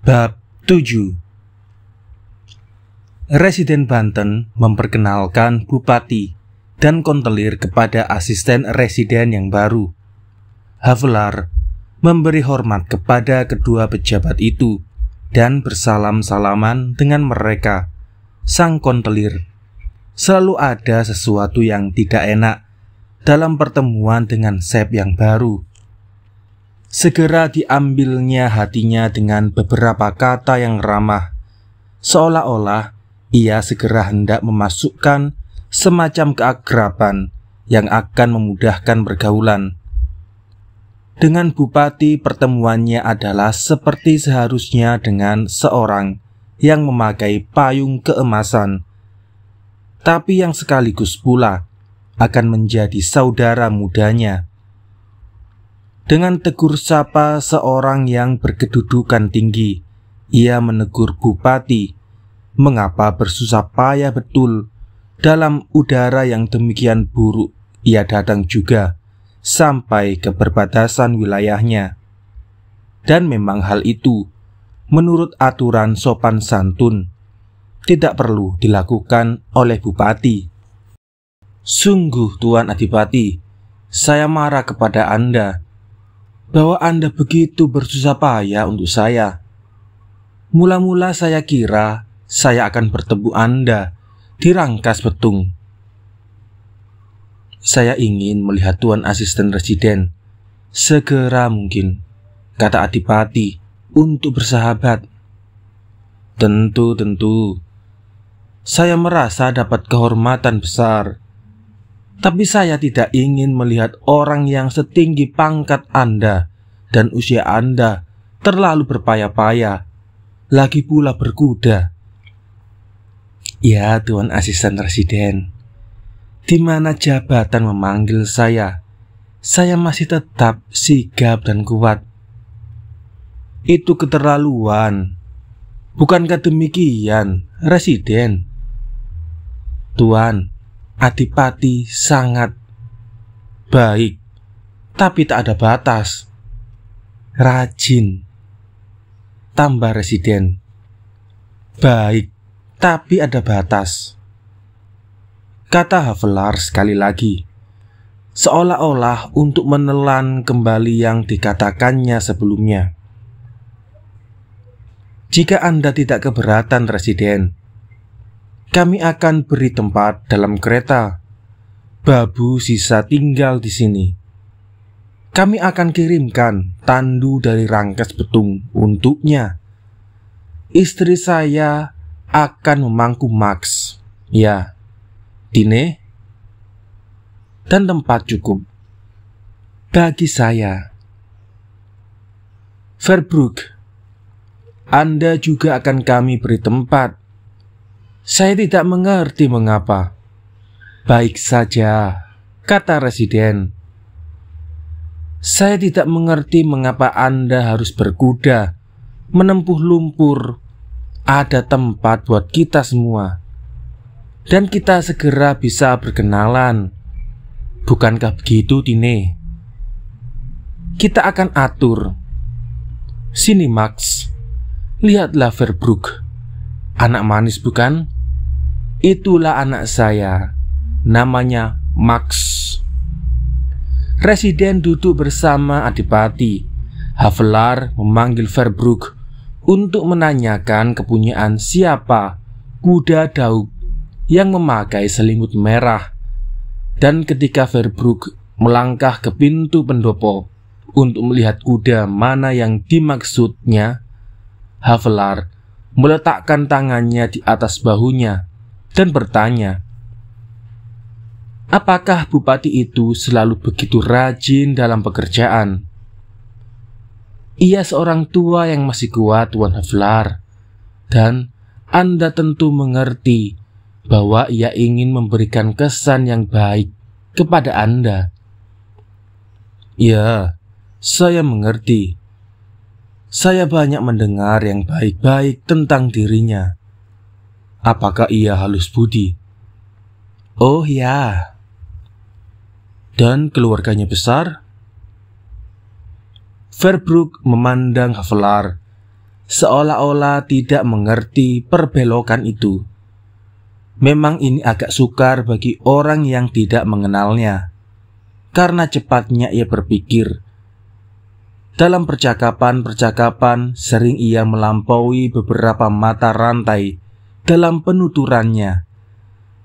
Bab 7. Residen Banten memperkenalkan Bupati dan Kontelir kepada asisten residen yang baru. Havelar memberi hormat kepada kedua pejabat itu dan bersalam-salaman dengan mereka. Sang Kontelir, selalu ada sesuatu yang tidak enak dalam pertemuan dengan Sep yang baru. Segera diambilnya hatinya dengan beberapa kata yang ramah, seolah-olah ia segera hendak memasukkan semacam keakraban yang akan memudahkan pergaulan. Dengan Bupati pertemuannya adalah seperti seharusnya dengan seorang yang memakai payung keemasan, tapi yang sekaligus pula akan menjadi saudara mudanya. Dengan tegur sapa seorang yang berkedudukan tinggi, ia menegur Bupati mengapa bersusah payah betul dalam udara yang demikian buruk ia datang juga sampai ke perbatasan wilayahnya. Dan memang hal itu menurut aturan sopan santun tidak perlu dilakukan oleh Bupati. Sungguh Tuan Adipati, saya marah kepada Anda bahwa Anda begitu bersusah payah untuk saya. Mula-mula saya kira saya akan bertemu Anda di Rangkas Betung. Saya ingin melihat Tuan Asisten Residen segera mungkin, kata Adipati, untuk bersahabat. Tentu. Saya merasa dapat kehormatan besar. Tapi saya tidak ingin melihat orang yang setinggi pangkat Anda dan usia Anda terlalu berpayah-payah, lagi pula berkuda. Ya, Tuan Asisten Residen, di mana jabatan memanggil saya masih tetap sigap dan kuat. Itu keterlaluan. Bukankah demikian, Residen? Tuan Adipati sangat baik, tapi tak ada batas. Rajin, tambah Residen. Baik, tapi ada batas, kata Havelar sekali lagi, seolah-olah untuk menelan kembali yang dikatakannya sebelumnya. Jika Anda tidak keberatan, Residen, kami akan beri tempat dalam kereta. Babu sisa tinggal di sini. Kami akan kirimkan tandu dari Rangkas Betung untuknya. Istri saya akan memangku Max, ya, Dine, dan tempat cukup bagi saya. Verbrugge, Anda juga akan kami beri tempat. Saya tidak mengerti mengapa. Baik saja, kata Residen. Saya tidak mengerti mengapa Anda harus berkuda, menempuh lumpur. Ada tempat buat kita semua, dan kita segera bisa berkenalan. Bukankah begitu, Tine? Kita akan atur. Sini, Max. Lihatlah Verbrugge. Anak manis bukan? Itulah anak saya, namanya Max. Residen duduk bersama Adipati. Havelar memanggil Verbrugge untuk menanyakan kepunyaan siapa kuda Daug yang memakai selimut merah. Dan ketika Verbrugge melangkah ke pintu pendopo untuk melihat kuda mana yang dimaksudnya, Havelar meletakkan tangannya di atas bahunya dan bertanya, apakah Bupati itu selalu begitu rajin dalam pekerjaan? Ia seorang tua yang masih kuat, Tuan Havelar, dan Anda tentu mengerti bahwa ia ingin memberikan kesan yang baik kepada Anda. Ya, saya mengerti. Saya banyak mendengar yang baik-baik tentang dirinya. Apakah ia halus budi? Oh ya. Dan keluarganya besar? Verbrugge memandang Havelar seolah-olah tidak mengerti perbelokan itu. Memang ini agak sukar bagi orang yang tidak mengenalnya, karena cepatnya ia berpikir. Dalam percakapan-percakapan sering ia melampaui beberapa mata rantai dalam penuturannya,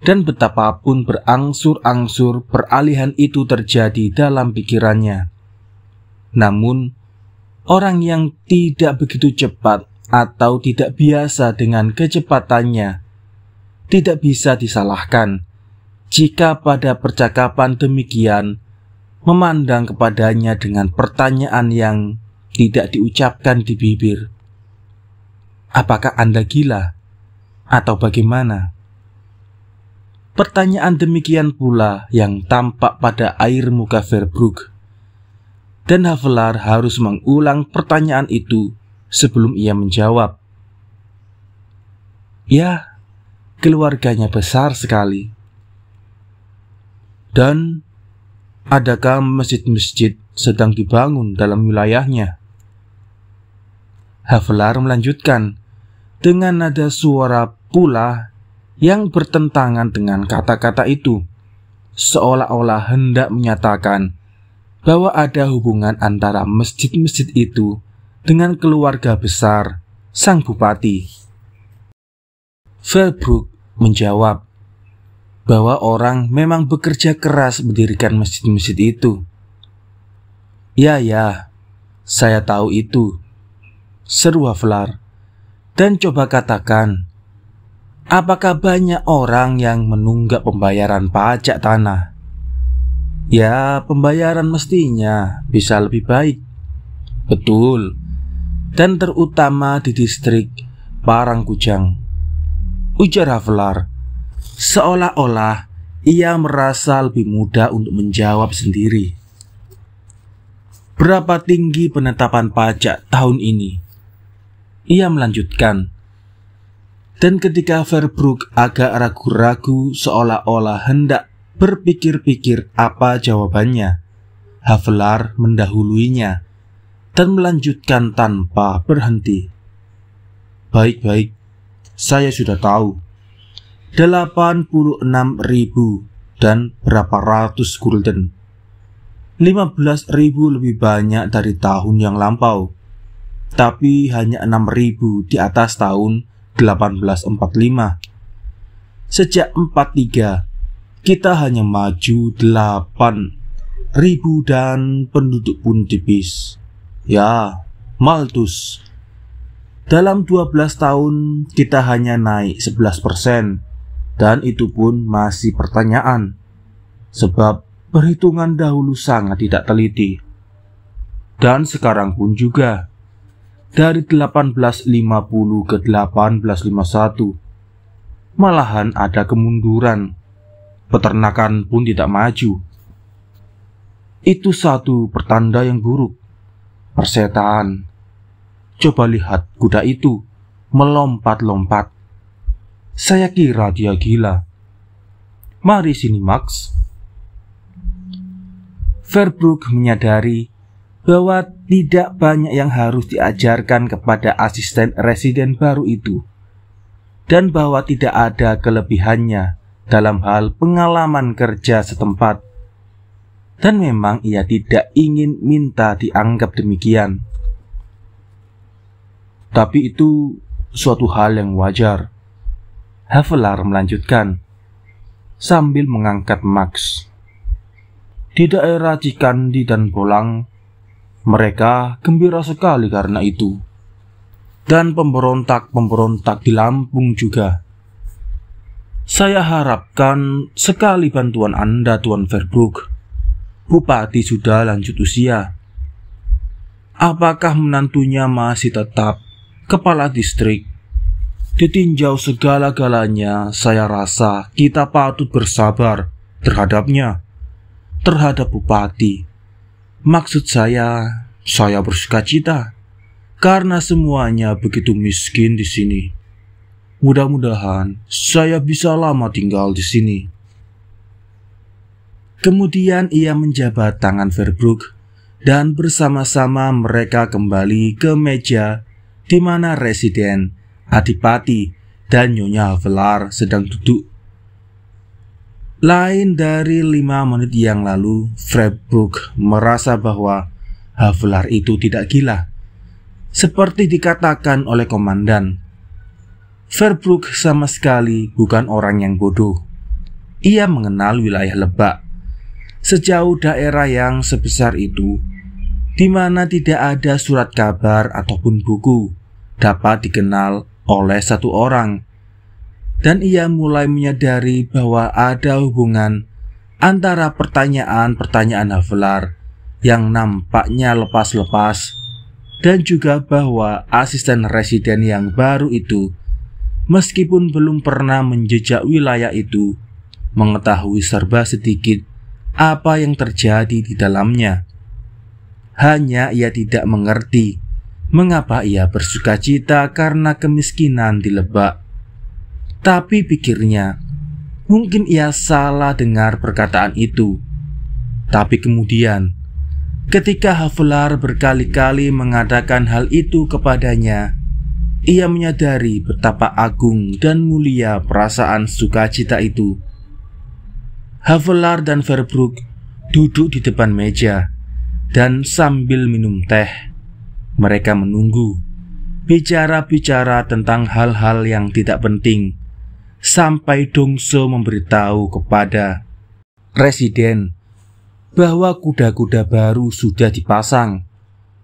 dan betapapun berangsur-angsur peralihan itu terjadi dalam pikirannya. Namun, orang yang tidak begitu cepat atau tidak biasa dengan kecepatannya tidak bisa disalahkan jika pada percakapan demikian memandang kepadanya dengan pertanyaan yang tidak diucapkan di bibir. Apakah Anda gila? Atau bagaimana? Pertanyaan demikian pula yang tampak pada air muka Verbroek. Dan Havelaar harus mengulang pertanyaan itu sebelum ia menjawab. Ya, keluarganya besar sekali. Dan adakah masjid-masjid sedang dibangun dalam wilayahnya? Havelaar melanjutkan dengan nada suara pula yang bertentangan dengan kata-kata itu, seolah-olah hendak menyatakan bahwa ada hubungan antara masjid-masjid itu dengan keluarga besar sang bupati. Verbroek menjawab bahwa orang memang bekerja keras mendirikan masjid-masjid itu. Ya, saya tahu itu, seru Havelaar. Dan coba katakan, apakah banyak orang yang menunggak pembayaran pajak tanah? Ya, pembayaran mestinya bisa lebih baik. Betul, dan terutama di distrik Parangkujang, ujar Havelaar, seolah-olah ia merasa lebih mudah untuk menjawab sendiri. Berapa tinggi penetapan pajak tahun ini? Ia melanjutkan. Dan ketika Verbroek agak ragu-ragu seolah-olah hendak berpikir-pikir apa jawabannya, Havelaar mendahuluinya dan melanjutkan tanpa berhenti. Baik, saya sudah tahu. 86.000 dan berapa ratus gulden. 15.000 lebih banyak dari tahun yang lampau, tapi hanya 6.000 di atas tahun 1845. Sejak 43 kita hanya maju 8.000 dan penduduk pun tipis. Ya, Malthus. Dalam 12 tahun kita hanya naik 11%, dan itu pun masih pertanyaan, sebab perhitungan dahulu sangat tidak teliti. Dan sekarang pun juga, dari 1850 ke 1851, malahan ada kemunduran. Peternakan pun tidak maju. Itu satu pertanda yang buruk. Persetaan. Coba lihat kuda itu melompat-lompat. Saya kira dia gila. Mari sini, Max. Verbroek menyadari bahwa tidak banyak yang harus diajarkan kepada asisten residen baru itu, dan bahwa tidak ada kelebihannya dalam hal pengalaman kerja setempat. Dan memang ia tidak ingin minta dianggap demikian. Tapi itu suatu hal yang wajar. Havelaar melanjutkan sambil mengangkat Max. Di daerah Cikandi dan Bolang, mereka gembira sekali karena itu. Dan pemberontak-pemberontak di Lampung juga. Saya harapkan sekali bantuan Anda, Tuan Verbroek. Bupati sudah lanjut usia. Apakah menantunya masih tetap kepala distrik? Ditinjau segala-galanya, saya rasa kita patut bersabar terhadapnya, terhadap bupati. Maksud saya bersukacita karena semuanya begitu miskin di sini. Mudah-mudahan saya bisa lama tinggal di sini. Kemudian ia menjabat tangan Verbroek dan bersama-sama mereka kembali ke meja di mana Residen, Adipati, dan Nyonya Havelar sedang duduk. Lain dari 5 menit yang lalu, Fredbrook merasa bahwa Havelar itu tidak gila, seperti dikatakan oleh komandan. Fredbrook sama sekali bukan orang yang bodoh. Ia mengenal wilayah Lebak, sejauh daerah yang sebesar itu, di mana tidak ada surat kabar ataupun buku dapat dikenal oleh satu orang. Dan ia mulai menyadari bahwa ada hubungan antara pertanyaan-pertanyaan Havelar yang nampaknya lepas-lepas, dan juga bahwa asisten residen yang baru itu, meskipun belum pernah menjejak wilayah itu, mengetahui serba sedikit apa yang terjadi di dalamnya. Hanya ia tidak mengerti mengapa ia bersukacita karena kemiskinan di Lebak. Tapi pikirnya, mungkin ia salah dengar perkataan itu. Tapi kemudian, ketika Havelar berkali-kali mengatakan hal itu kepadanya, ia menyadari betapa agung dan mulia perasaan sukacita itu. Havelar dan Fredbrook duduk di depan meja, dan sambil minum teh, mereka menunggu, bicara-bicara tentang hal-hal yang tidak penting, sampai Dongso memberitahu kepada Residen bahwa kuda-kuda baru sudah dipasang.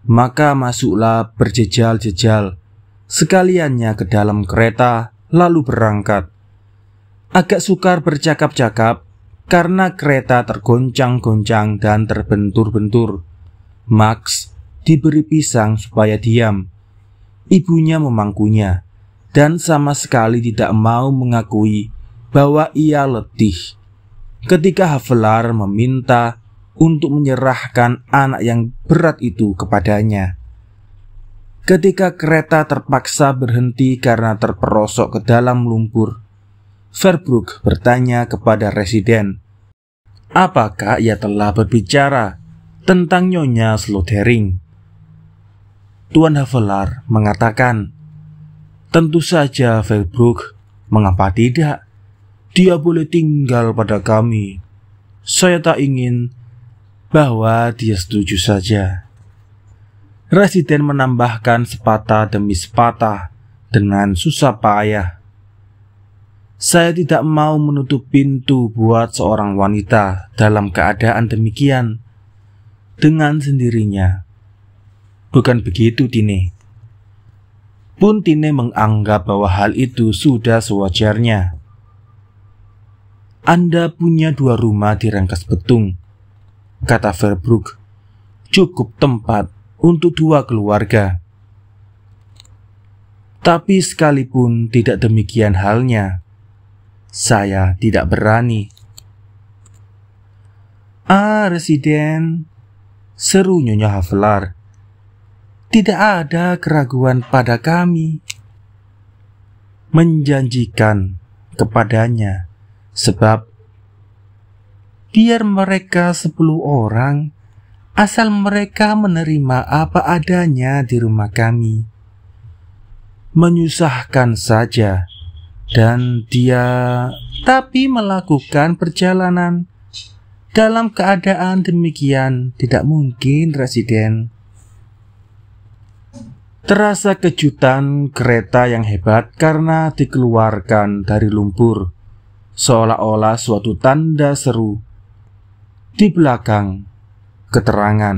Maka masuklah berjejal-jejal sekaliannya ke dalam kereta, lalu berangkat. Agak sukar bercakap-cakap karena kereta tergoncang-goncang dan terbentur-bentur. Max diberi pisang supaya diam. Ibunya memangkunya dan sama sekali tidak mau mengakui bahwa ia letih. Ketika Havelar meminta untuk menyerahkan anak yang berat itu kepadanya. Ketika kereta terpaksa berhenti karena terperosok ke dalam lumpur, Fredbrook bertanya kepada Residen, apakah ia telah berbicara tentang Nyonya Slotering. Tuan Havelar mengatakan, tentu saja Fredbrook, mengapa tidak? Dia boleh tinggal pada kami. Saya tak ingin bahwa dia setuju saja. Residen menambahkan sepatah demi sepatah dengan susah payah. Saya tidak mau menutup pintu buat seorang wanita dalam keadaan demikian dengan sendirinya. Bukan begitu, Tine? Pun Tine menganggap bahwa hal itu sudah sewajarnya. Anda punya 2 rumah di Rangkas Betung, kata Fredbrook. Cukup tempat untuk 2 keluarga. Tapi sekalipun tidak demikian halnya, saya tidak berani. Residen, seru Nyonya Havelar. Tidak ada keraguan pada kami. Menjanjikan kepadanya, sebab biar mereka 10 orang, asal mereka menerima apa adanya di rumah kami. Menyusahkan saja, dan dia tapi melakukan perjalanan dalam keadaan demikian tidak mungkin, Residen. Terasa kejutan kereta yang hebat karena dikeluarkan dari lumpur, seolah-olah suatu tanda seru. Di belakang, keterangan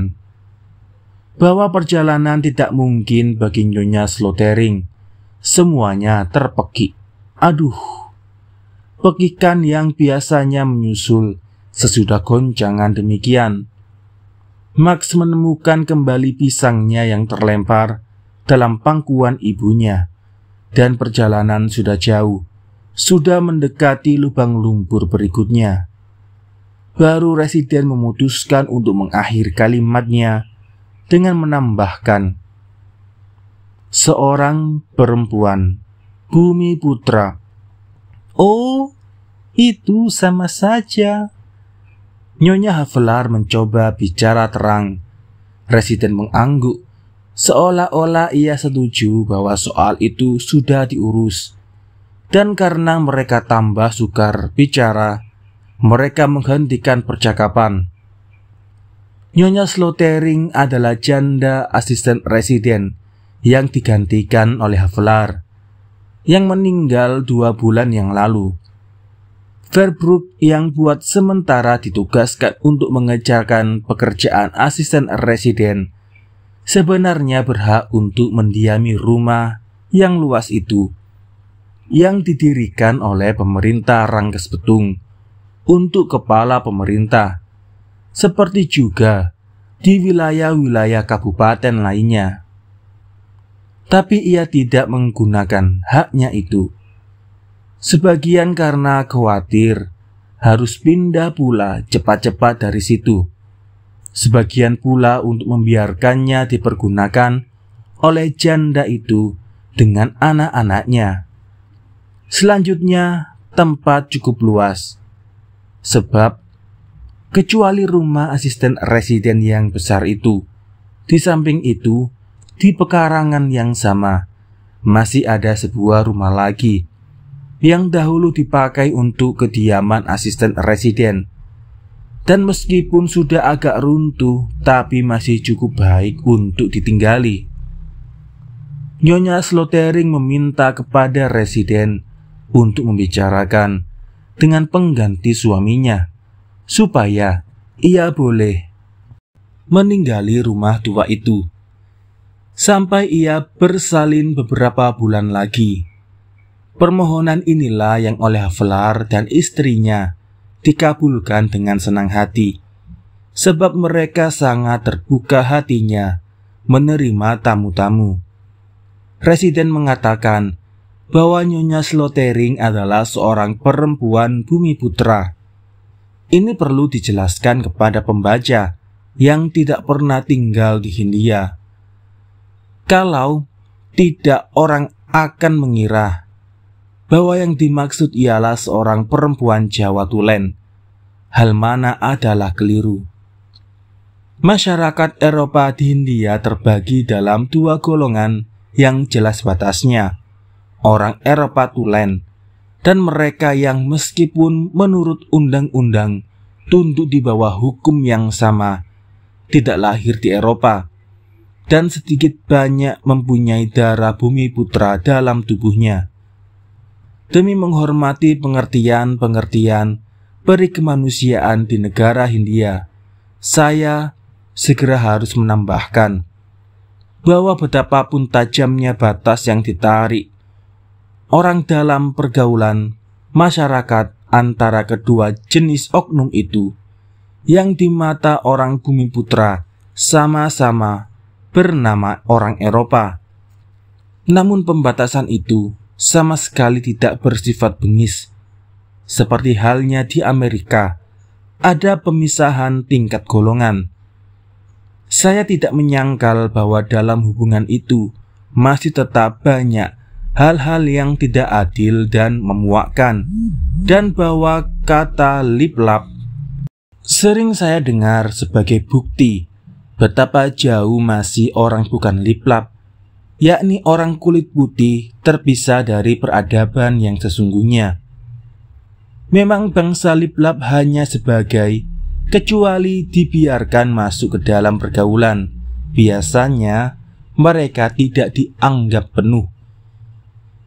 bahwa perjalanan tidak mungkin bagi Nyonya Slotering. Semuanya terpekik. Aduh, pekikan yang biasanya menyusul sesudah goncangan demikian. Max menemukan kembali pisangnya yang terlempar dalam pangkuan ibunya, dan perjalanan sudah jauh, sudah mendekati lubang lumpur berikutnya. Baru Residen memutuskan untuk mengakhiri kalimatnya dengan menambahkan, seorang perempuan, Bumi Putra. Oh, itu sama saja. Nyonya Havelar mencoba bicara terang. Residen mengangguk seolah-olah ia setuju bahwa soal itu sudah diurus. Dan karena mereka tambah sukar bicara, mereka menghentikan percakapan. Nyonya Slotering adalah janda asisten residen yang digantikan oleh Havelaar, yang meninggal 2 bulan yang lalu. Verbroek yang buat sementara ditugaskan untuk mengerjakan pekerjaan asisten residen sebenarnya berhak untuk mendiami rumah yang luas itu, yang didirikan oleh pemerintah Rangkas Betung untuk kepala pemerintah, seperti juga di wilayah-wilayah kabupaten lainnya. Tapi ia tidak menggunakan haknya itu. Sebagian karena khawatir harus pindah pula cepat-cepat dari situ. Sebagian pula untuk membiarkannya dipergunakan oleh janda itu dengan anak-anaknya. Selanjutnya, tempat cukup luas. Sebab, kecuali rumah asisten residen yang besar itu, di samping itu, di pekarangan yang sama, masih ada sebuah rumah lagi yang dahulu dipakai untuk kediaman asisten residen, dan meskipun sudah agak runtuh, tapi masih cukup baik untuk ditinggali. Nyonya Slotering meminta kepada residen untuk membicarakan dengan pengganti suaminya, supaya ia boleh meninggali rumah tua itu, sampai ia bersalin beberapa bulan lagi. Permohonan inilah yang oleh Havelaar dan istrinya dikabulkan dengan senang hati, sebab mereka sangat terbuka hatinya menerima tamu-tamu. Residen mengatakan bahwa Nyonya Slotering adalah seorang perempuan Bumiputra. Ini perlu dijelaskan kepada pembaca yang tidak pernah tinggal di Hindia. Kalau tidak, orang akan mengira bahwa yang dimaksud ialah seorang perempuan Jawa Tulen, hal mana adalah keliru. Masyarakat Eropa di Hindia terbagi dalam 2 golongan yang jelas batasnya, orang Eropa Tulen dan mereka yang meskipun menurut undang-undang tunduk di bawah hukum yang sama, tidak lahir di Eropa, dan sedikit banyak mempunyai darah Bumiputra dalam tubuhnya. Demi menghormati pengertian-pengertian peri kemanusiaan di negara Hindia, saya segera harus menambahkan bahwa betapapun tajamnya batas yang ditarik orang dalam pergaulan masyarakat antara kedua jenis oknum itu, yang di mata orang Bumiputra sama-sama bernama orang Eropa. Namun pembatasan itu sama sekali tidak bersifat bengis. Seperti halnya di Amerika, ada pemisahan tingkat golongan. Saya tidak menyangkal bahwa dalam hubungan itu masih tetap banyak hal-hal yang tidak adil dan memuakkan, dan bahwa kata liplap sering saya dengar sebagai bukti betapa jauh masih orang bukan liplap, yakni orang kulit putih terpisah dari peradaban yang sesungguhnya. Memang bangsa liplap hanya sebagai, kecuali dibiarkan masuk ke dalam pergaulan, biasanya mereka tidak dianggap penuh.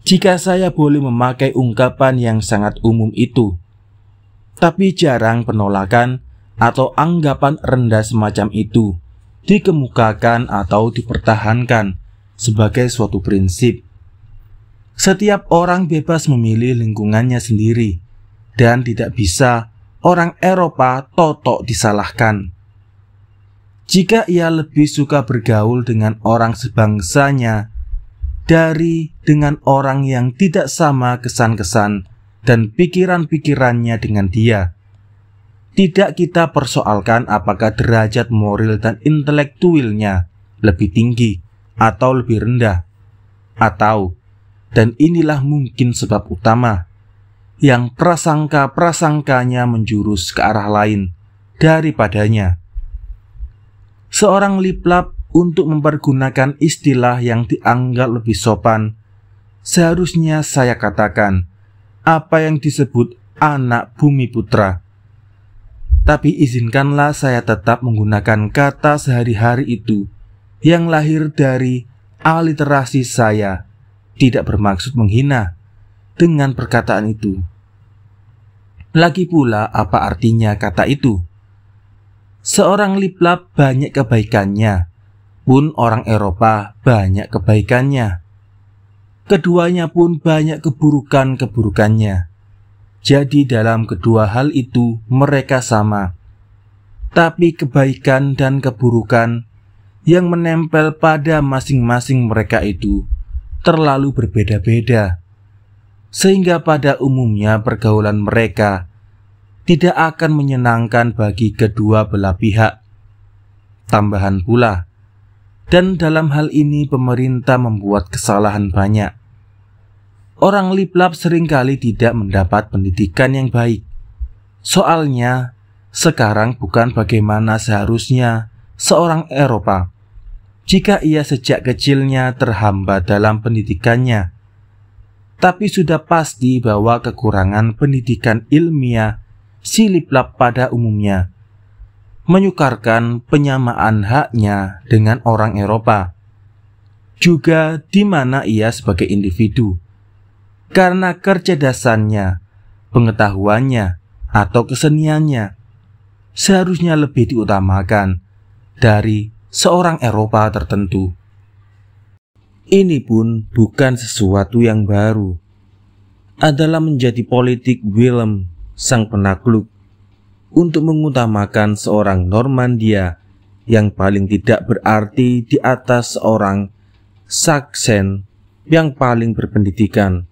Jika saya boleh memakai ungkapan yang sangat umum itu, tapi jarang penolakan atau anggapan rendah semacam itu dikemukakan atau dipertahankan sebagai suatu prinsip. Setiap orang bebas memilih lingkungannya sendiri, dan tidak bisa orang Eropa totok disalahkan. Jika ia lebih suka bergaul dengan orang sebangsanya dari dengan orang yang tidak sama kesan-kesan dan pikiran-pikirannya dengan dia, tidak kita persoalkan apakah derajat moral dan intelektualnya lebih tinggi atau lebih rendah, atau, dan inilah mungkin sebab utama, yang prasangka-prasangkanya menjurus ke arah lain daripadanya. Seorang liplap untuk mempergunakan istilah yang dianggap lebih sopan, seharusnya saya katakan apa yang disebut anak bumi putra. Tapi izinkanlah saya tetap menggunakan kata sehari-hari itu yang lahir dari aliterasi saya, tidak bermaksud menghina dengan perkataan itu. Lagi pula, apa artinya kata itu? Seorang liplap banyak kebaikannya, pun orang Eropa banyak kebaikannya. Keduanya pun banyak keburukan-keburukannya. Jadi dalam kedua hal itu mereka sama. Tapi kebaikan dan keburukan yang menempel pada masing-masing mereka itu terlalu berbeda-beda, sehingga pada umumnya pergaulan mereka tidak akan menyenangkan bagi kedua belah pihak. Tambahan pula, dan dalam hal ini pemerintah membuat kesalahan banyak. Orang liplap seringkali tidak mendapat pendidikan yang baik. Soalnya, sekarang bukan bagaimana seharusnya seorang Eropa jika ia sejak kecilnya terhambat dalam pendidikannya. Tapi sudah pasti bahwa kekurangan pendidikan ilmiah si liplap pada umumnya menyukarkan penyamaan haknya dengan orang Eropa, juga di mana ia sebagai individu, karena kecerdasannya, pengetahuannya, atau keseniannya seharusnya lebih diutamakan dari seorang Eropa tertentu. Ini pun bukan sesuatu yang baru. Adalah menjadi politik Willem sang penakluk untuk mengutamakan seorang Normandia yang paling tidak berarti di atas seorang Saksen yang paling berpendidikan.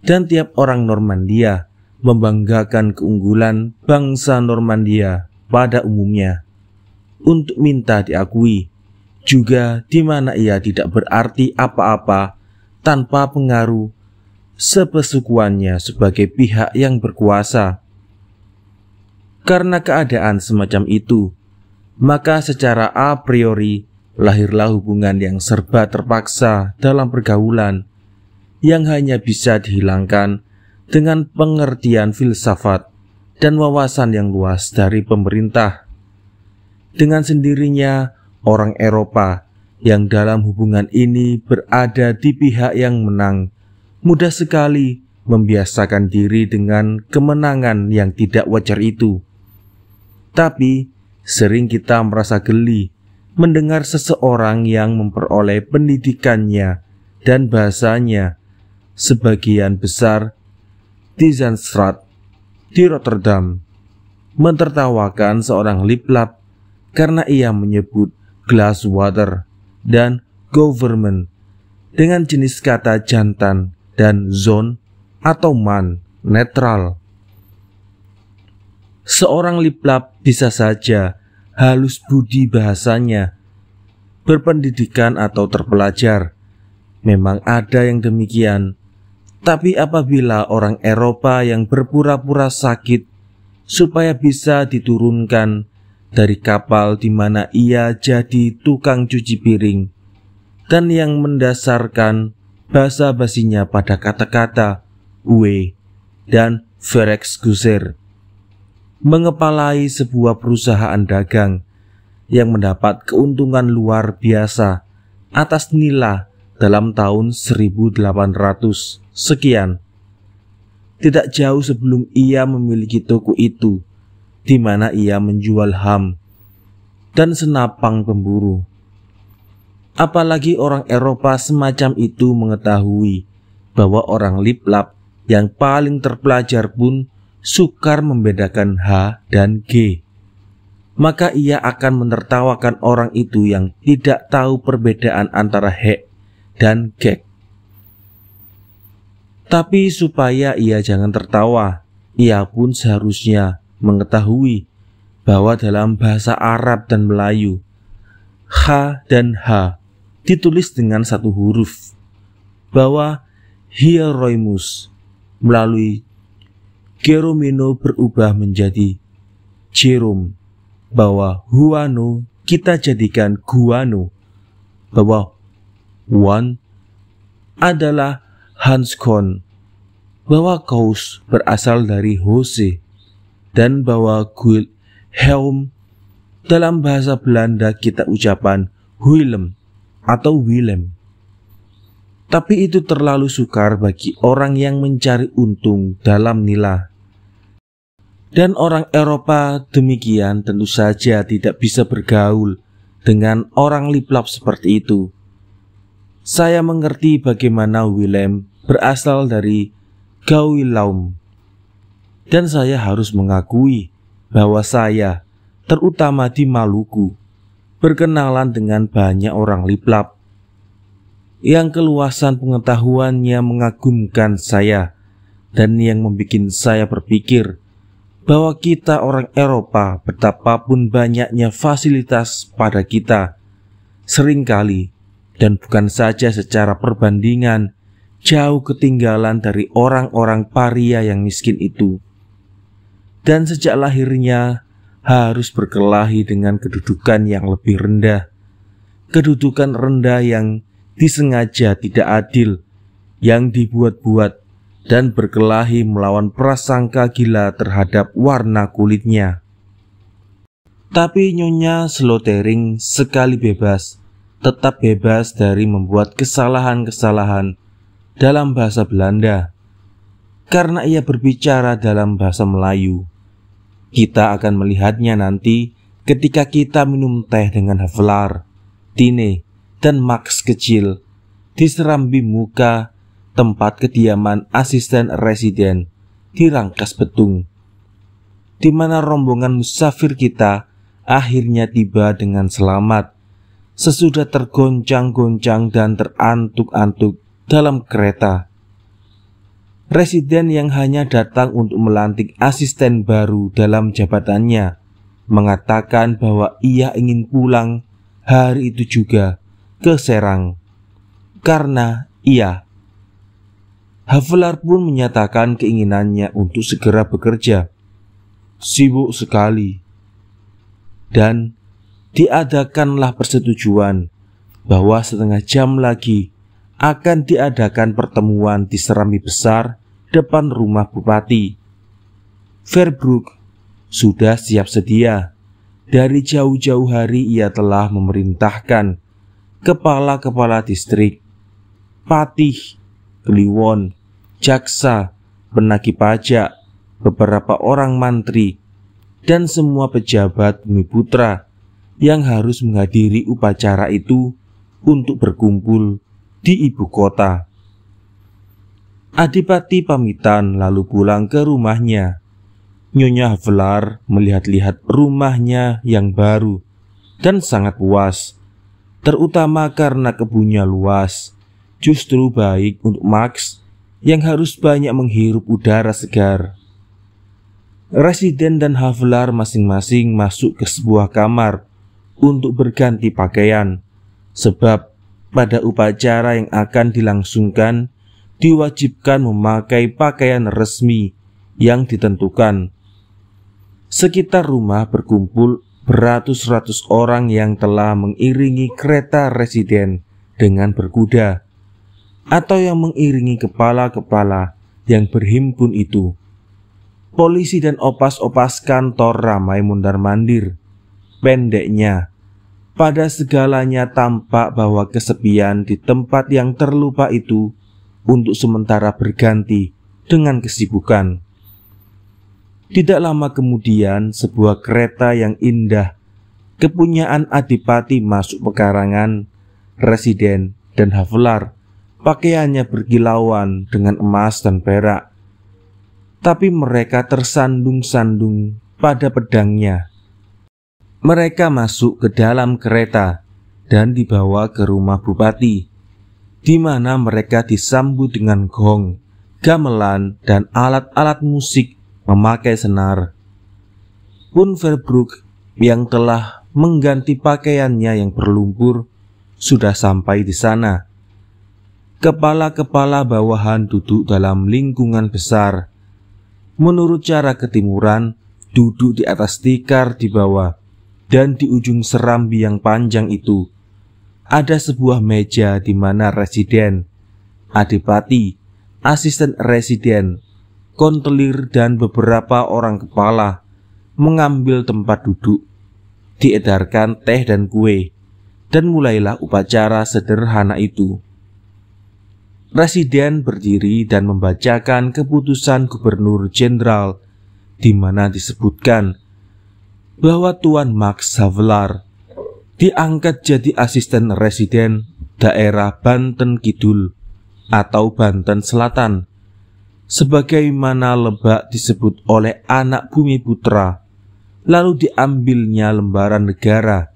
Dan tiap orang Normandia membanggakan keunggulan bangsa Normandia pada umumnya untuk minta diakui, juga di mana ia tidak berarti apa-apa tanpa pengaruh sepesukuannya sebagai pihak yang berkuasa. Karena keadaan semacam itu, maka secara a priori lahirlah hubungan yang serba terpaksa dalam pergaulan yang hanya bisa dihilangkan dengan pengertian filsafat dan wawasan yang luas dari pemerintah. Dengan sendirinya, orang Eropa yang dalam hubungan ini berada di pihak yang menang mudah sekali membiasakan diri dengan kemenangan yang tidak wajar itu. Tapi sering kita merasa geli mendengar seseorang yang memperoleh pendidikannya dan bahasanya sebagian besar di Zaanstad di Rotterdam mentertawakan seorang liplap karena ia menyebut glass water dan government dengan jenis kata jantan dan zone atau man netral. Seorang liplap bisa saja halus budi bahasanya, berpendidikan atau terpelajar. Memang ada yang demikian. Tapi apabila orang Eropa yang berpura-pura sakit supaya bisa diturunkan dari kapal di mana ia jadi tukang cuci piring, dan yang mendasarkan basa-basinya pada kata-kata "we" dan "Verexcuser", mengepalai sebuah perusahaan dagang yang mendapat keuntungan luar biasa atas nila dalam tahun 1800 sekian, tidak jauh sebelum ia memiliki toko itu, di mana ia menjual ham dan senapang pemburu. Apalagi orang Eropa semacam itu mengetahui bahwa orang liplap yang paling terpelajar pun sukar membedakan H dan G, maka ia akan menertawakan orang itu yang tidak tahu perbedaan antara H dan G. Tapi supaya ia jangan tertawa, ia pun seharusnya mengetahui bahwa dalam bahasa Arab dan Melayu, H dan H ditulis dengan satu huruf, bahwa Hieronymus melalui Geromino berubah menjadi Jerome, bahwa Huano kita jadikan Guano bahwa Wan adalah Hans Kohn, bahwa Kous berasal dari Hose, dan bahwa Wilhelm dalam bahasa Belanda kita ucapan Willem atau Willem. Tapi itu terlalu sukar bagi orang yang mencari untung dalam nila. Dan orang Eropa demikian tentu saja tidak bisa bergaul dengan orang liplap seperti itu. Saya mengerti bagaimana Willem berasal dari Gauwilaum. Dan saya harus mengakui bahwa saya, terutama di Maluku, berkenalan dengan banyak orang liplap yang keluasan pengetahuannya mengagumkan saya dan yang membuat saya berpikir bahwa kita orang Eropa, betapapun banyaknya fasilitas pada kita, seringkali dan bukan saja secara perbandingan jauh ketinggalan dari orang-orang paria yang miskin itu, dan sejak lahirnya harus berkelahi dengan kedudukan yang lebih rendah, kedudukan rendah yang disengaja tidak adil, yang dibuat-buat dan berkelahi melawan prasangka gila terhadap warna kulitnya. Tapi Nyonya Slotering sekali bebas, tetap bebas dari membuat kesalahan-kesalahan dalam bahasa Belanda, karena ia berbicara dalam bahasa Melayu. Kita akan melihatnya nanti ketika kita minum teh dengan Havelaar, Tine, dan Max kecil di serambi muka tempat kediaman asisten residen di Rangkas Betung, di mana rombongan musafir kita akhirnya tiba dengan selamat sesudah tergoncang-goncang dan terantuk-antuk dalam kereta. Residen yang hanya datang untuk melantik asisten baru dalam jabatannya mengatakan bahwa ia ingin pulang hari itu juga ke Serang karena Havelaar pun menyatakan keinginannya untuk segera bekerja, sibuk sekali, dan diadakanlah persetujuan bahwa setengah jam lagi akan diadakan pertemuan di serambi besar depan rumah Bupati. Verbrugge sudah siap sedia. Dari jauh-jauh hari ia telah memerintahkan kepala-kepala distrik, patih, kliwon, jaksa, penagih pajak, beberapa orang mantri, dan semua pejabat Bumi Putra yang harus menghadiri upacara itu untuk berkumpul di ibu kota. Adipati pamitan lalu pulang ke rumahnya. Nyonya Havelaar melihat-lihat rumahnya yang baru dan sangat puas, terutama karena kebunnya luas. Justru baik untuk Max yang harus banyak menghirup udara segar. Residen dan Havelaar masing-masing masuk ke sebuah kamar untuk berganti pakaian, sebab pada upacara yang akan dilangsungkan diwajibkan memakai pakaian resmi yang ditentukan. Sekitar rumah berkumpul beratus-ratus orang yang telah mengiringi kereta residen dengan berkuda, atau yang mengiringi kepala-kepala yang berhimpun itu. Polisi dan opas-opas kantor ramai mondar-mandir. Pendeknya, pada segalanya tampak bahwa kesepian di tempat yang terlupa itu untuk sementara berganti dengan kesibukan. Tidak lama kemudian, sebuah kereta yang indah kepunyaan Adipati masuk pekarangan. Residen dan Havelaar pakaiannya berkilauan dengan emas dan perak, tapi mereka tersandung-sandung pada pedangnya. Mereka masuk ke dalam kereta dan dibawa ke rumah Bupati, di mana mereka disambut dengan gong, gamelan, dan alat-alat musik memakai senar. Pun Verbrugge yang telah mengganti pakaiannya yang berlumpur sudah sampai di sana. Kepala-kepala bawahan duduk dalam lingkungan besar. Menurut cara ketimuran, duduk di atas tikar di bawah, dan di ujung serambi yang panjang itu ada sebuah meja di mana residen, adipati, asisten residen, kontelir, dan beberapa orang kepala mengambil tempat duduk. Diedarkan teh dan kue, dan mulailah upacara sederhana itu. Residen berdiri dan membacakan keputusan Gubernur Jenderal, di mana disebutkan bahwa Tuan Max Havelaar diangkat jadi asisten residen daerah Banten Kidul atau Banten Selatan, sebagaimana Lebak disebut oleh anak bumi putra. Lalu diambilnya lembaran negara,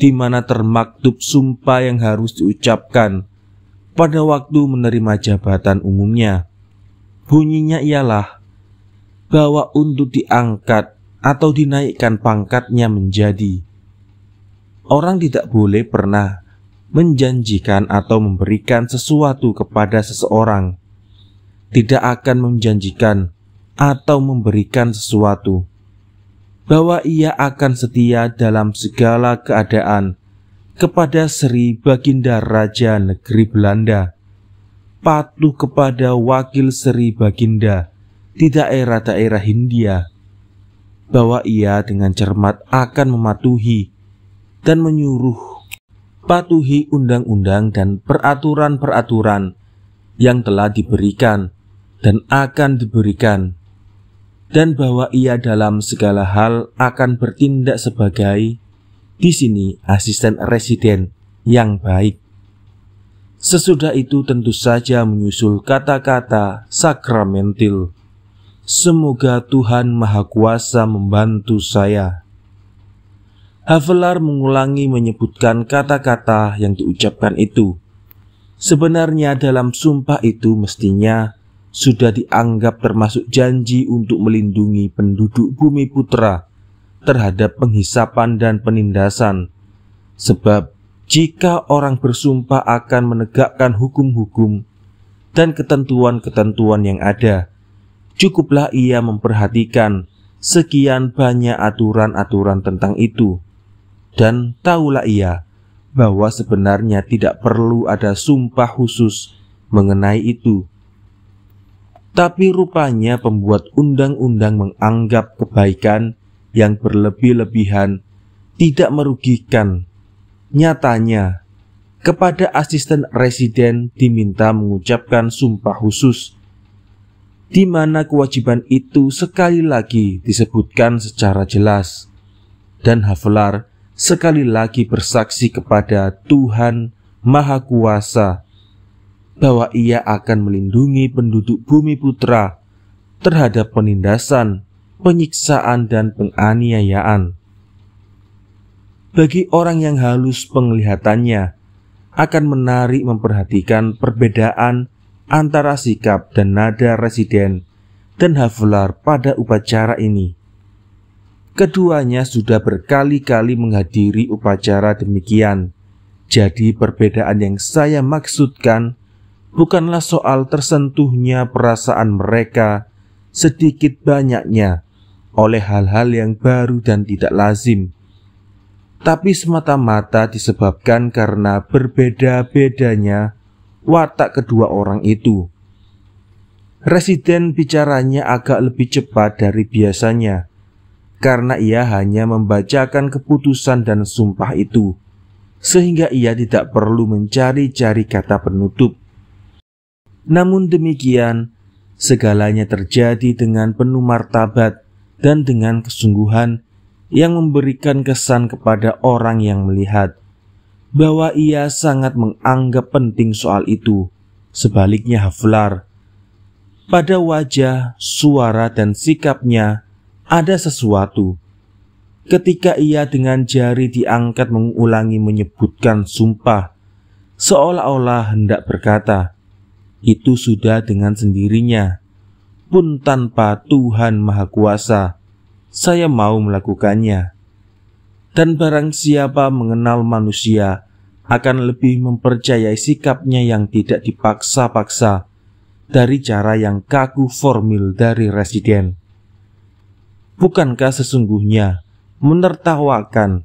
di mana termaktub sumpah yang harus diucapkan pada waktu menerima jabatan umumnya. Bunyinya ialah bahwa untuk diangkat atau dinaikkan pangkatnya menjadi, orang tidak boleh pernah menjanjikan atau memberikan sesuatu kepada seseorang, tidak akan menjanjikan atau memberikan sesuatu, bahwa ia akan setia dalam segala keadaan kepada Sri Baginda Raja Negeri Belanda, patuh kepada wakil Sri Baginda di daerah-daerah Hindia, bahwa ia dengan cermat akan mematuhi dan menyuruh patuhi undang-undang dan peraturan-peraturan yang telah diberikan dan akan diberikan, dan bahwa ia dalam segala hal akan bertindak sebagai, di sini, asisten residen yang baik. Sesudah itu tentu saja menyusul kata-kata sakramentil, semoga Tuhan Maha Kuasa membantu saya. Havelaar mengulangi menyebutkan kata-kata yang diucapkan itu. Sebenarnya dalam sumpah itu mestinya sudah dianggap termasuk janji untuk melindungi penduduk bumi putra terhadap penghisapan dan penindasan. Sebab jika orang bersumpah akan menegakkan hukum-hukum dan ketentuan-ketentuan yang ada, cukuplah ia memperhatikan sekian banyak aturan-aturan tentang itu. Dan tahulah ia bahwa sebenarnya tidak perlu ada sumpah khusus mengenai itu. Tapi rupanya pembuat undang-undang menganggap kebaikan yang berlebih-lebihan tidak merugikan. Nyatanya, kepada asisten residen diminta mengucapkan sumpah khusus, di mana kewajiban itu sekali lagi disebutkan secara jelas. Dan Havelaar sekali lagi bersaksi kepada Tuhan Maha Kuasa bahwa ia akan melindungi penduduk bumi putra terhadap penindasan, penyiksaan, dan penganiayaan. Bagi orang yang halus penglihatannya, akan menarik memperhatikan perbedaan antara sikap dan nada residen dan Havelaar pada upacara ini. Keduanya sudah berkali-kali menghadiri upacara demikian. Jadi perbedaan yang saya maksudkan bukanlah soal tersentuhnya perasaan mereka sedikit banyaknya oleh hal-hal yang baru dan tidak lazim, tapi semata-mata disebabkan karena berbeda-bedanya watak kedua orang itu. Residen bicaranya agak lebih cepat dari biasanya, karena ia hanya membacakan keputusan dan sumpah itu, sehingga ia tidak perlu mencari-cari kata penutup. Namun demikian, segalanya terjadi dengan penuh martabat dan dengan kesungguhan yang memberikan kesan kepada orang yang melihat bahwa ia sangat menganggap penting soal itu. Sebaliknya Havelaar, pada wajah, suara, dan sikapnya ada sesuatu. Ketika ia dengan jari diangkat mengulangi menyebutkan sumpah, seolah-olah hendak berkata, itu sudah dengan sendirinya, pun tanpa Tuhan Maha Kuasa, saya mau melakukannya. Dan barang siapa mengenal manusia akan lebih mempercayai sikapnya yang tidak dipaksa-paksa dari cara yang kaku formil dari residen. Bukankah sesungguhnya menertawakan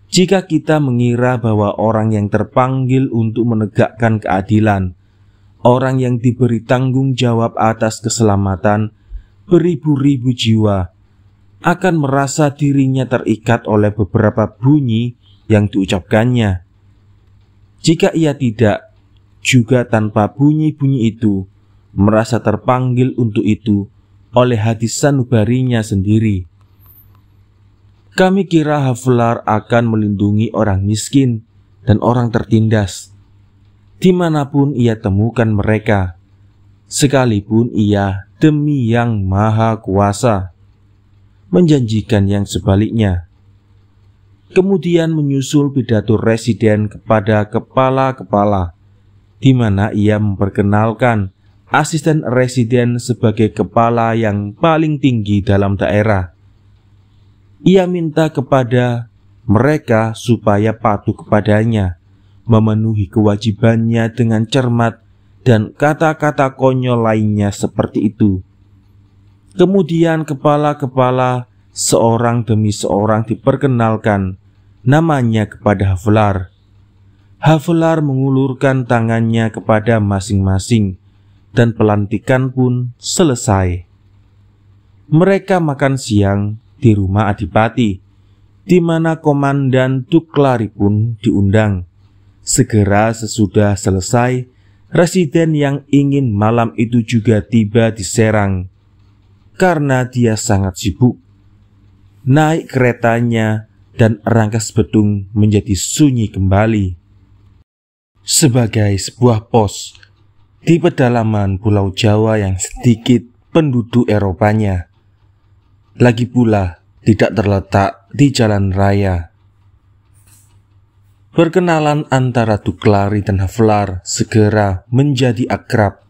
Jika kita mengira bahwa orang yang terpanggil untuk menegakkan keadilan, orang yang diberi tanggung jawab atas keselamatan beribu-ribu jiwa, akan merasa dirinya terikat oleh beberapa bunyi yang diucapkannya. Jika ia tidak, juga tanpa bunyi-bunyi itu, merasa terpanggil untuk itu oleh hati sanubarinya sendiri. Kami kira Havelaar akan melindungi orang miskin dan orang tertindas, dimanapun ia temukan mereka, sekalipun ia demi Yang Maha Kuasa menjanjikan yang sebaliknya. Kemudian menyusul pidato residen kepada kepala-kepala, di mana ia memperkenalkan asisten residen sebagai kepala yang paling tinggi dalam daerah. Ia minta kepada mereka supaya patuh kepadanya, memenuhi kewajibannya dengan cermat, dan kata-kata konyol lainnya seperti itu. Kemudian kepala-kepala seorang demi seorang diperkenalkan namanya kepada Havelaar. Havelaar mengulurkan tangannya kepada masing-masing, dan pelantikan pun selesai. Mereka makan siang di rumah Adipati, di mana Komandan Duklari pun diundang. Segera sesudah selesai, residen yang ingin malam itu juga tiba di Serang. Karena dia sangat sibuk, naik keretanya dan Rangkas Bitung menjadi sunyi kembali. Sebagai sebuah pos di pedalaman Pulau Jawa yang sedikit penduduk Eropanya, lagi pula tidak terletak di jalan raya. Perkenalan antara Duklari dan Havelaar segera menjadi akrab.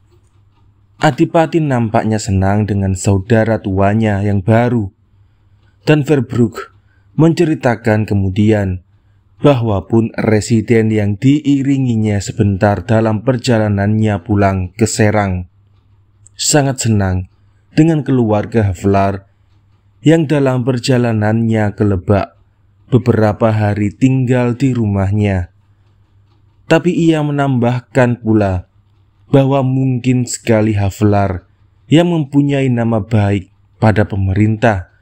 Adipati nampaknya senang dengan saudara tuanya yang baru, dan Verbrugge menceritakan kemudian bahwa pun residen yang diiringinya sebentar dalam perjalanannya pulang ke Serang sangat senang dengan keluarga Havelaar yang dalam perjalanannya ke Lebak beberapa hari tinggal di rumahnya. Tapi ia menambahkan pula bahwa mungkin sekali Havelaar yang mempunyai nama baik pada pemerintah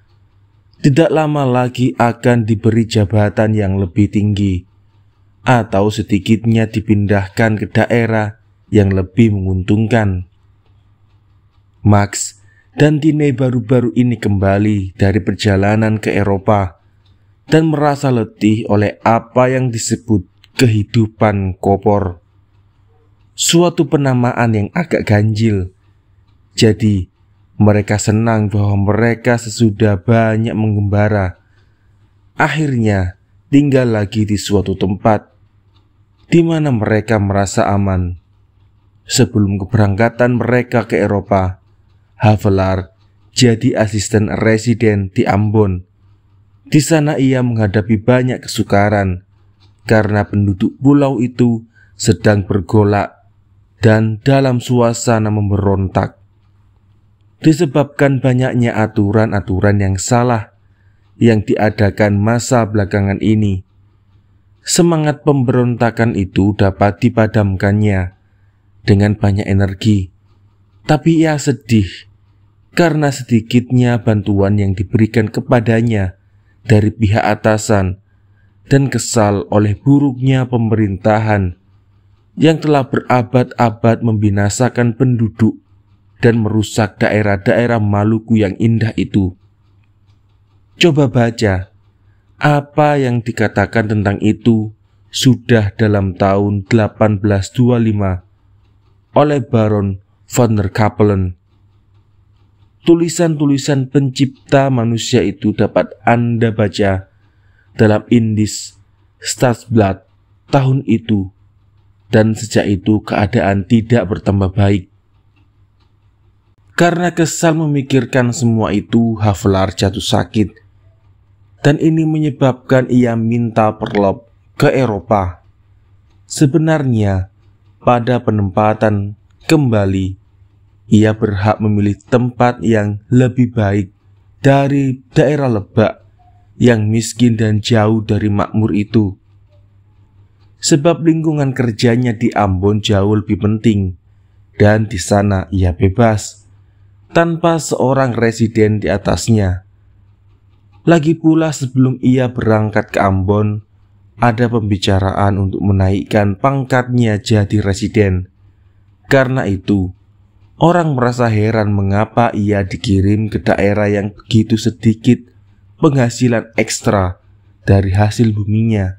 tidak lama lagi akan diberi jabatan yang lebih tinggi, atau sedikitnya dipindahkan ke daerah yang lebih menguntungkan. Max dan Tine baru-baru ini kembali dari perjalanan ke Eropa dan merasa letih oleh apa yang disebut kehidupan kopor. Suatu penamaan yang agak ganjil. Jadi mereka senang bahwa mereka sesudah banyak mengembara, akhirnya tinggal lagi di suatu tempat di mana mereka merasa aman. Sebelum keberangkatan mereka ke Eropa, Havelaar jadi asisten residen di Ambon. Di sana ia menghadapi banyak kesukaran karena penduduk pulau itu sedang bergolak dan dalam suasana memberontak. Disebabkan banyaknya aturan-aturan yang salah yang diadakan masa belakangan ini, semangat pemberontakan itu dapat dipadamkannya dengan banyak energi. Tapi ia sedih karena sedikitnya bantuan yang diberikan kepadanya dari pihak atasan, dan kesal oleh buruknya pemerintahan yang telah berabad-abad membinasakan penduduk dan merusak daerah-daerah Maluku yang indah itu. Coba baca apa yang dikatakan tentang itu sudah dalam tahun 1825 oleh Baron van der Capellen. Tulisan-tulisan pencipta manusia itu dapat Anda baca dalam Indisch Stadsblad tahun itu, dan sejak itu keadaan tidak bertambah baik. Karena kesal memikirkan semua itu, Havelaar jatuh sakit, dan ini menyebabkan ia minta perlop ke Eropa. Sebenarnya pada penempatan kembali, ia berhak memilih tempat yang lebih baik dari daerah Lebak yang miskin dan jauh dari makmur itu. Sebab lingkungan kerjanya di Ambon jauh lebih penting, dan di sana ia bebas, tanpa seorang residen di atasnya. Lagi pula sebelum ia berangkat ke Ambon, ada pembicaraan untuk menaikkan pangkatnya jadi residen. Karena itu, orang merasa heran mengapa ia dikirim ke daerah yang begitu sedikit penghasilan ekstra dari hasil buminya.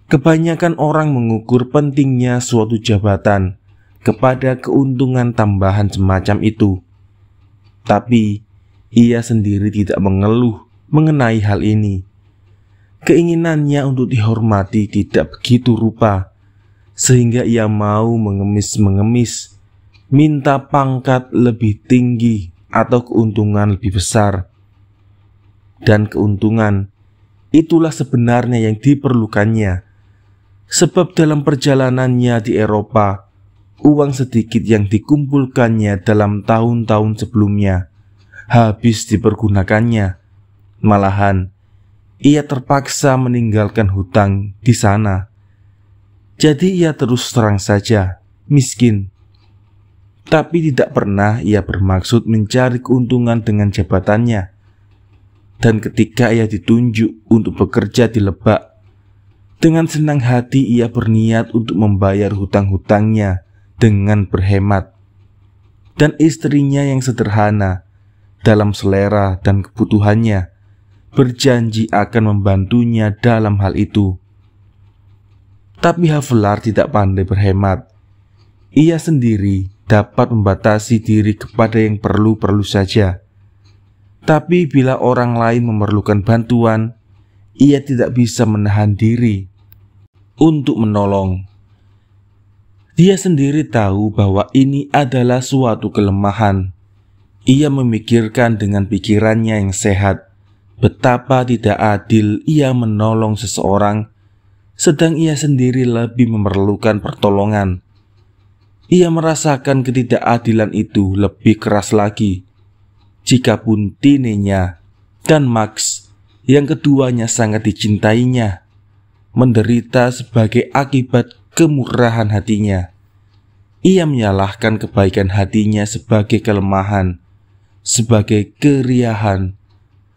Kebanyakan orang mengukur pentingnya suatu jabatan kepada keuntungan tambahan semacam itu. Tapi ia sendiri tidak mengeluh mengenai hal ini. Keinginannya untuk dihormati tidak begitu rupa, sehingga ia mau mengemis-mengemis, minta pangkat lebih tinggi atau keuntungan lebih besar. Dan keuntungan itulah sebenarnya yang diperlukannya. Sebab dalam perjalanannya di Eropa, uang sedikit yang dikumpulkannya dalam tahun-tahun sebelumnya habis dipergunakannya. Malahan, ia terpaksa meninggalkan hutang di sana. Jadi ia terus terang saja miskin. Tapi tidak pernah ia bermaksud mencari keuntungan dengan jabatannya. Dan ketika ia ditunjuk untuk bekerja di Lebak, dengan senang hati ia berniat untuk membayar hutang-hutangnya dengan berhemat. Dan istrinya yang sederhana dalam selera dan kebutuhannya berjanji akan membantunya dalam hal itu. Tapi Havelaar tidak pandai berhemat. Ia sendiri dapat membatasi diri kepada yang perlu-perlu saja. Tapi bila orang lain memerlukan bantuan, ia tidak bisa menahan diri untuk menolong. Dia sendiri tahu bahwa ini adalah suatu kelemahan. Ia memikirkan dengan pikirannya yang sehat betapa tidak adil ia menolong seseorang, sedang ia sendiri lebih memerlukan pertolongan. Ia merasakan ketidakadilan itu lebih keras lagi jikapun Tinenya dan Max, yang keduanya sangat dicintainya, menderita sebagai akibat kemurahan hatinya. Ia menyalahkan kebaikan hatinya sebagai kelemahan, sebagai keriahan,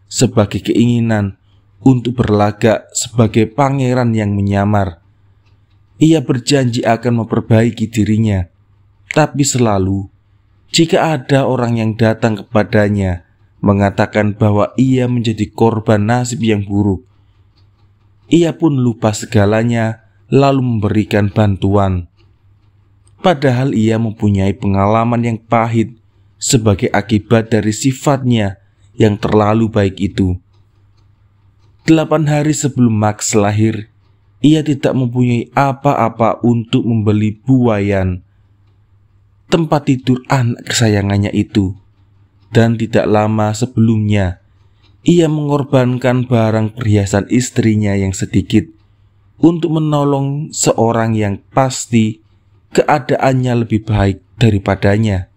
sebagai keinginan untuk berlagak sebagai pangeran yang menyamar. Ia berjanji akan memperbaiki dirinya, tapi selalu jika ada orang yang datang kepadanya mengatakan bahwa ia menjadi korban nasib yang buruk, ia pun lupa segalanya lalu memberikan bantuan. Padahal ia mempunyai pengalaman yang pahit sebagai akibat dari sifatnya yang terlalu baik itu. 8 hari sebelum Max lahir, ia tidak mempunyai apa-apa untuk membeli buayan, tempat tidur anak kesayangannya itu. Dan tidak lama sebelumnya, ia mengorbankan barang perhiasan istrinya yang sedikit untuk menolong seorang yang pasti keadaannya lebih baik daripadanya.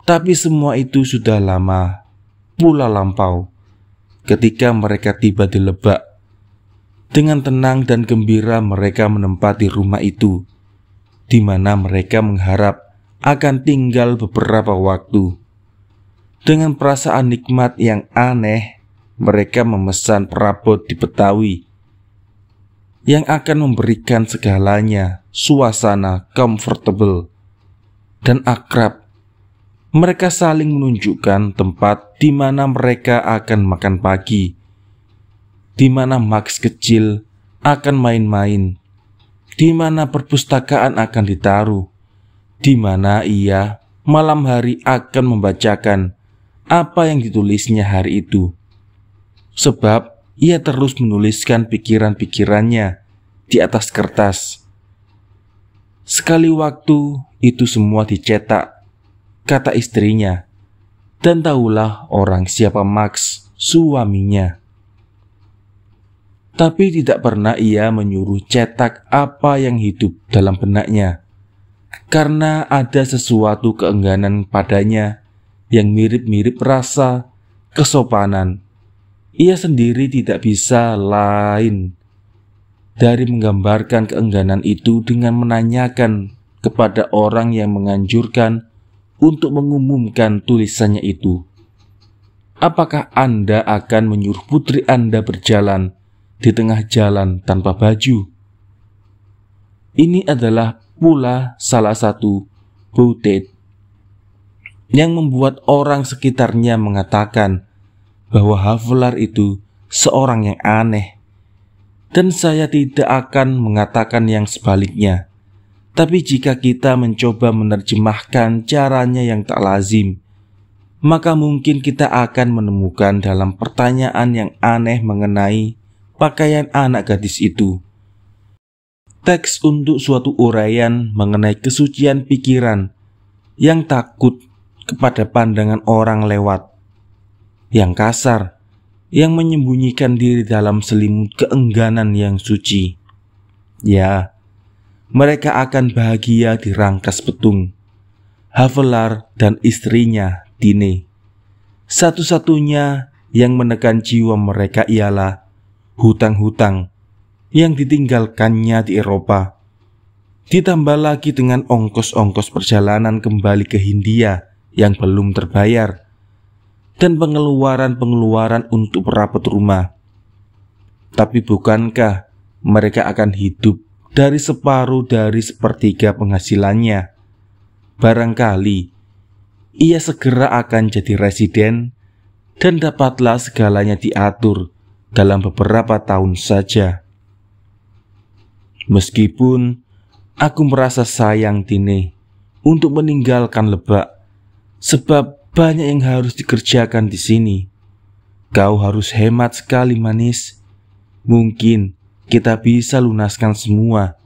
Tapi semua itu sudah lama pula lampau ketika mereka tiba di Lebak. Dengan tenang dan gembira mereka menempati rumah itu, di mana mereka mengharap akan tinggal beberapa waktu. Dengan perasaan nikmat yang aneh, mereka memesan perabot di Betawi yang akan memberikan segalanya suasana comfortable dan akrab. Mereka saling menunjukkan tempat di mana mereka akan makan pagi, di mana Max kecil akan main-main, di mana perpustakaan akan ditaruh, di mana ia malam hari akan membacakan apa yang ditulisnya hari itu. Sebab ia terus menuliskan pikiran-pikirannya di atas kertas. Sekali waktu itu semua dicetak, kata istrinya, dan tahulah orang siapa Max, suaminya. Tapi tidak pernah ia menyuruh cetak apa yang hidup dalam benaknya, karena ada sesuatu keengganan padanya yang mirip-mirip rasa kesopanan Ia sendiri tidak bisa lain dari menggambarkan keengganan itu dengan menanyakan kepada orang yang menganjurkan untuk mengumumkan tulisannya itu, apakah Anda akan menyuruh putri Anda berjalan di tengah jalan tanpa baju? Ini adalah pula salah satu bautet yang membuat orang sekitarnya mengatakan bahwa Havelaar itu seorang yang aneh. Dan saya tidak akan mengatakan yang sebaliknya. Tapi jika kita mencoba menerjemahkan caranya yang tak lazim, maka mungkin kita akan menemukan dalam pertanyaan yang aneh mengenai pakaian anak gadis itu teks untuk suatu uraian mengenai kesucian pikiran yang takut kepada pandangan orang lewat, yang kasar, yang menyembunyikan diri dalam selimut keengganan yang suci. Ya, mereka akan bahagia di rangkas petung. Havelaar dan istrinya, Tine. Satu-satunya yang menekan jiwa mereka ialah hutang-hutang yang ditinggalkannya di Eropa. Ditambah lagi dengan ongkos-ongkos perjalanan kembali ke Hindia yang belum terbayar, dan pengeluaran-pengeluaran untuk perabot rumah. Tapi bukankah mereka akan hidup dari separuh dari sepertiga penghasilannya? Barangkali ia segera akan jadi residen dan dapatlah segalanya diatur dalam beberapa tahun saja. Meskipun aku merasa sayang Tine untuk meninggalkan Lebak, sebab banyak yang harus dikerjakan di sini. Kau harus hemat sekali, manis. Mungkin kita bisa lunaskan semua,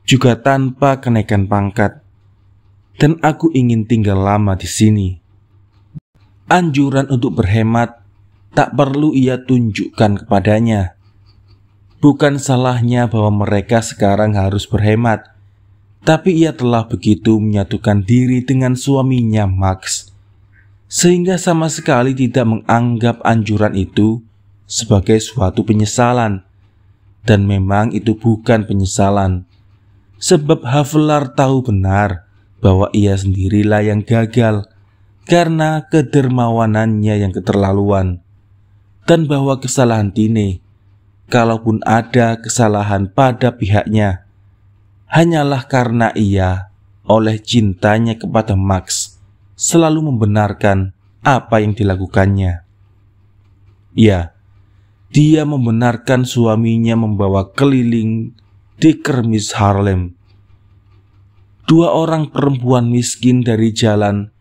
juga tanpa kenaikan pangkat. Dan aku ingin tinggal lama di sini. Anjuran untuk berhemat tak perlu ia tunjukkan kepadanya. Bukan salahnya bahwa mereka sekarang harus berhemat, tapi ia telah begitu menyatukan diri dengan suaminya Max, sehingga sama sekali tidak menganggap anjuran itu sebagai suatu penyesalan. Dan memang itu bukan penyesalan, sebab Havelaar tahu benar bahwa ia sendirilah yang gagal karena kedermawanannya yang keterlaluan, dan bahwa kesalahan Tine, kalaupun ada kesalahan pada pihaknya, hanyalah karena ia oleh cintanya kepada Max selalu membenarkan apa yang dilakukannya. Ya, dia membenarkan suaminya membawa keliling di kermis Haarlem 2 orang perempuan miskin dari jalan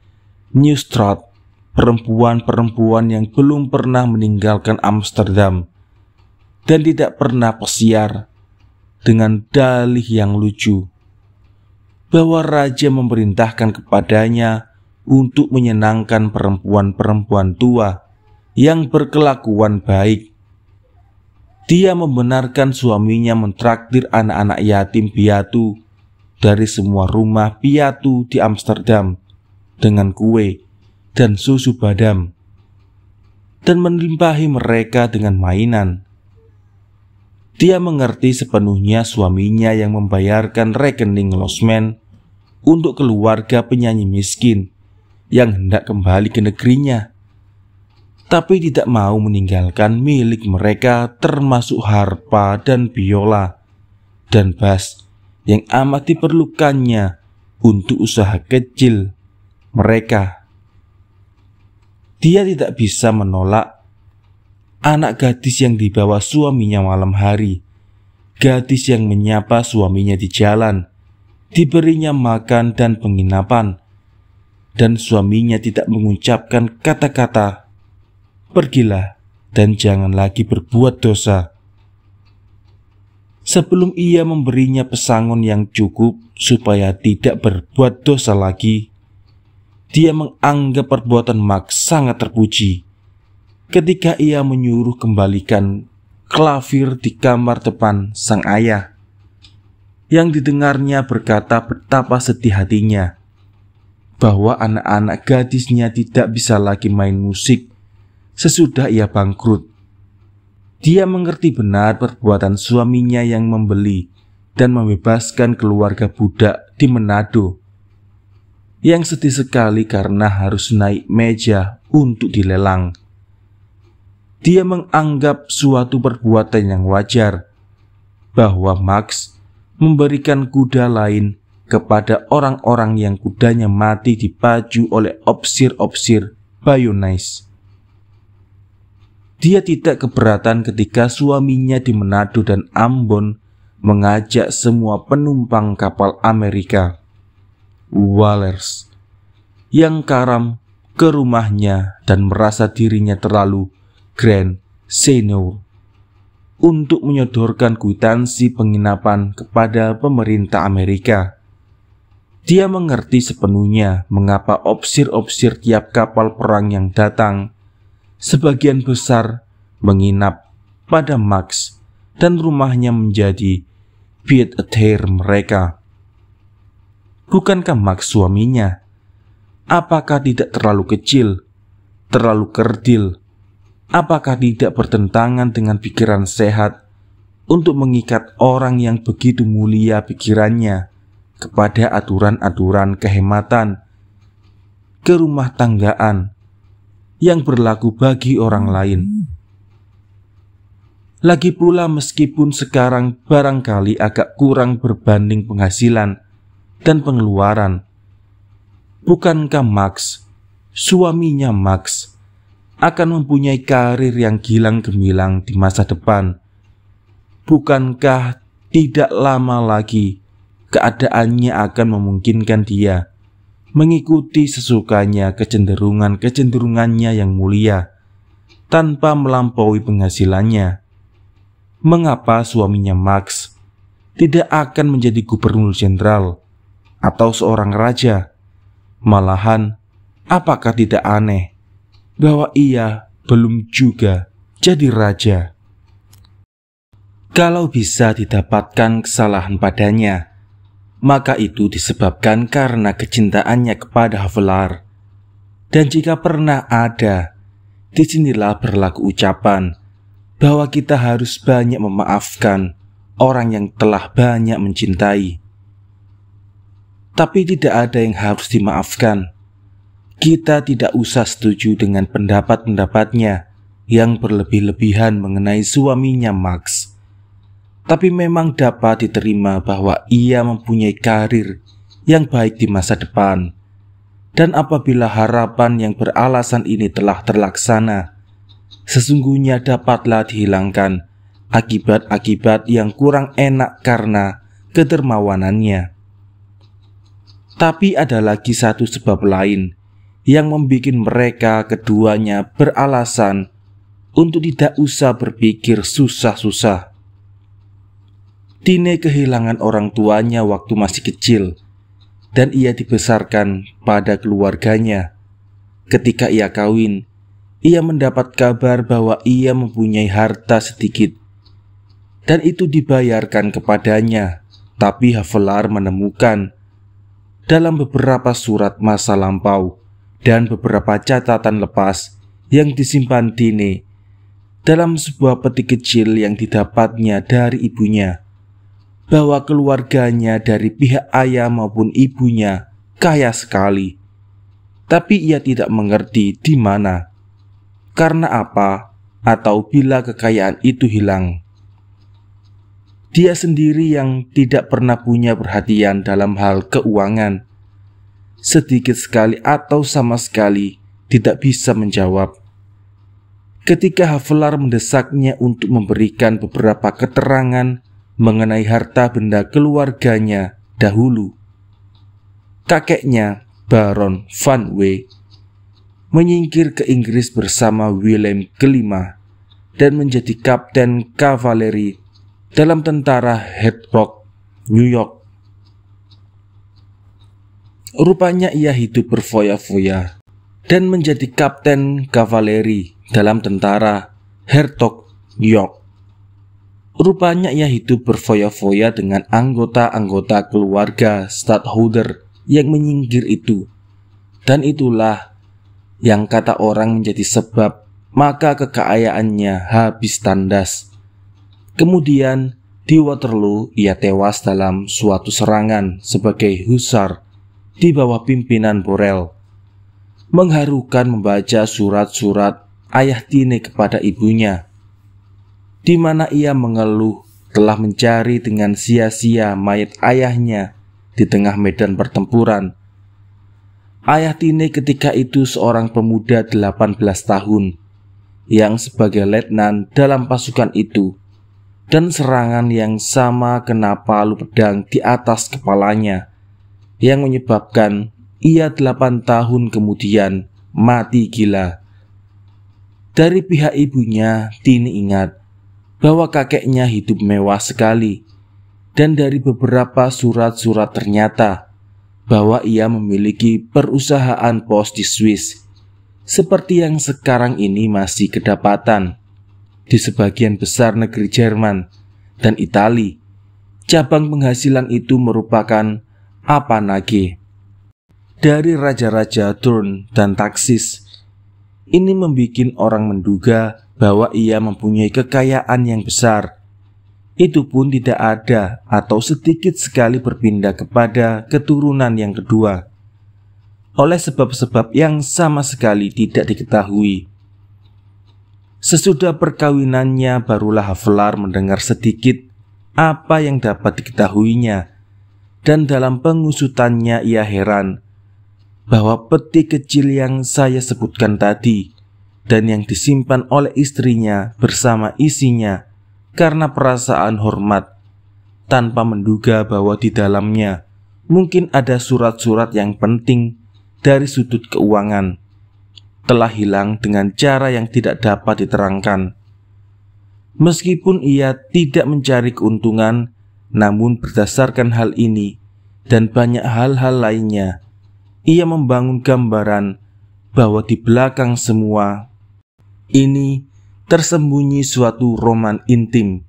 Nieuwstraat, perempuan-perempuan yang belum pernah meninggalkan Amsterdam dan tidak pernah pesiar, dengan dalih yang lucu bahwa raja memerintahkan kepadanya untuk menyenangkan perempuan-perempuan tua yang berkelakuan baik. Dia membenarkan suaminya mentraktir anak-anak yatim piatu dari semua rumah piatu di Amsterdam dengan kue dan susu badam, dan melimpahi mereka dengan mainan. Dia mengerti sepenuhnya suaminya yang membayarkan rekening losmen untuk keluarga penyanyi miskin yang hendak kembali ke negerinya, tapi tidak mau meninggalkan milik mereka termasuk harpa dan biola dan bas yang amat diperlukannya untuk usaha kecil mereka. Dia tidak bisa menolak anak gadis yang dibawa suaminya malam hari, gadis yang menyapa suaminya di jalan, diberinya makan dan penginapan, dan suaminya tidak mengucapkan kata-kata, "Pergilah dan jangan lagi berbuat dosa." Sebelum ia memberinya pesangon yang cukup supaya tidak berbuat dosa lagi, dia menganggap perbuatan Max sangat terpuji ketika ia menyuruh kembalikan klavir di kamar depan sang ayah, yang didengarnya berkata betapa sedih hatinya bahwa anak-anak gadisnya tidak bisa lagi main musik sesudah ia bangkrut. Dia mengerti benar perbuatan suaminya yang membeli dan membebaskan keluarga budak di Manado, yang sedih sekali karena harus naik meja untuk dilelang. Dia menganggap suatu perbuatan yang wajar bahwa Max memberikan kuda lain kepada orang-orang yang kudanya mati dipacu oleh opsir-opsir Bayonais. Dia tidak keberatan ketika suaminya di Manado dan Ambon mengajak semua penumpang kapal Amerika, whalers, yang karam ke rumahnya dan merasa dirinya terlalu grand senior untuk menyodorkan kwitansi penginapan kepada pemerintah Amerika. Dia mengerti sepenuhnya mengapa opsir-opsir tiap kapal perang yang datang sebagian besar menginap pada Max dan rumahnya menjadi pied-à-terre mereka. Bukankah Max suaminya? Apakah tidak terlalu kecil, terlalu kerdil? Apakah tidak bertentangan dengan pikiran sehat untuk mengikat orang yang begitu mulia pikirannya kepada aturan-aturan kehematan kerumah tanggaan yang berlaku bagi orang lain? Lagi pula meskipun sekarang barangkali agak kurang berbanding penghasilan dan pengeluaran, bukankah Max, suaminya Max, akan mempunyai karir yang gilang gemilang di masa depan? Bukankah tidak lama lagi keadaannya akan memungkinkan dia mengikuti sesukanya kecenderungannya yang mulia tanpa melampaui penghasilannya? Mengapa suaminya Max tidak akan menjadi gubernur jenderal atau seorang raja? Malahan, apakah tidak aneh bahwa ia belum juga jadi raja? Kalau bisa didapatkan kesalahan padanya, maka itu disebabkan karena kecintaannya kepada Havelaar. Dan jika pernah ada, disinilah berlaku ucapan bahwa kita harus banyak memaafkan orang yang telah banyak mencintai. Tapi tidak ada yang harus dimaafkan. Kita tidak usah setuju dengan pendapat-pendapatnya yang berlebih-lebihan mengenai suaminya Max. Tapi memang dapat diterima bahwa ia mempunyai karir yang baik di masa depan. Dan apabila harapan yang beralasan ini telah terlaksana, sesungguhnya dapatlah dihilangkan akibat-akibat yang kurang enak karena kedermawanannya. Tapi ada lagi satu sebab lain yang membuat mereka keduanya beralasan untuk tidak usah berpikir susah-susah. Tine kehilangan orang tuanya waktu masih kecil, dan ia dibesarkan pada keluarganya. Ketika ia kawin, ia mendapat kabar bahwa ia mempunyai harta sedikit, dan itu dibayarkan kepadanya. Tapi Havelaar menemukan dalam beberapa surat masa lampau dan beberapa catatan lepas yang disimpan Tine dalam sebuah peti kecil yang didapatnya dari ibunya, bahwa keluarganya dari pihak ayah maupun ibunya kaya sekali. Tapi ia tidak mengerti di mana, karena apa, atau bila kekayaan itu hilang. Dia sendiri yang tidak pernah punya perhatian dalam hal keuangan, sedikit sekali atau sama sekali tidak bisa menjawab. Ketika Havelaar mendesaknya untuk memberikan beberapa keterangan mengenai harta benda keluarganya dahulu, kakeknya Baron Van W menyingkir ke Inggris bersama William kelima dan menjadi kapten kavaleri dalam tentara Hertford, New York. Rupanya ia hidup berfoya-foya dan menjadi kapten kavaleri dalam tentara Hertford, New York. Rupanya ia hidup berfoya-foya dengan anggota-anggota keluarga stadtholder yang menyingkir itu. Dan itulah yang kata orang menjadi sebab maka kekayaannya habis tandas. Kemudian di Waterloo ia tewas dalam suatu serangan sebagai husar di bawah pimpinan Borel. Mengharukan membaca surat-surat ayah Tine kepada ibunya, di mana ia mengeluh telah mencari dengan sia-sia mayat ayahnya di tengah medan pertempuran. Ayah Tine ketika itu seorang pemuda 18 tahun yang sebagai letnan dalam pasukan itu, dan serangan yang sama kena palu pedang di atas kepalanya yang menyebabkan ia 8 tahun kemudian mati gila. Dari pihak ibunya, Tine ingat bahwa kakeknya hidup mewah sekali, dan dari beberapa surat-surat ternyata bahwa ia memiliki perusahaan pos di Swiss, seperti yang sekarang ini masih kedapatan di sebagian besar negeri Jerman dan Italia. Cabang penghasilan itu merupakan apanage dari raja-raja Thurn dan Taxis. Ini membuat orang menduga bahwa ia mempunyai kekayaan yang besar. Itu pun tidak ada atau sedikit sekali berpindah kepada keturunan yang kedua, oleh sebab-sebab yang sama sekali tidak diketahui. Sesudah perkawinannya barulah Havelaar mendengar sedikit apa yang dapat diketahuinya, dan dalam pengusutannya ia heran bahwa peti kecil yang saya sebutkan tadi dan yang disimpan oleh istrinya bersama isinya karena perasaan hormat, tanpa menduga bahwa di dalamnya mungkin ada surat-surat yang penting dari sudut keuangan, telah hilang dengan cara yang tidak dapat diterangkan. Meskipun ia tidak mencari keuntungan, namun berdasarkan hal ini dan banyak hal-hal lainnya, ia membangun gambaran bahwa di belakang semua ini tersembunyi suatu roman intim,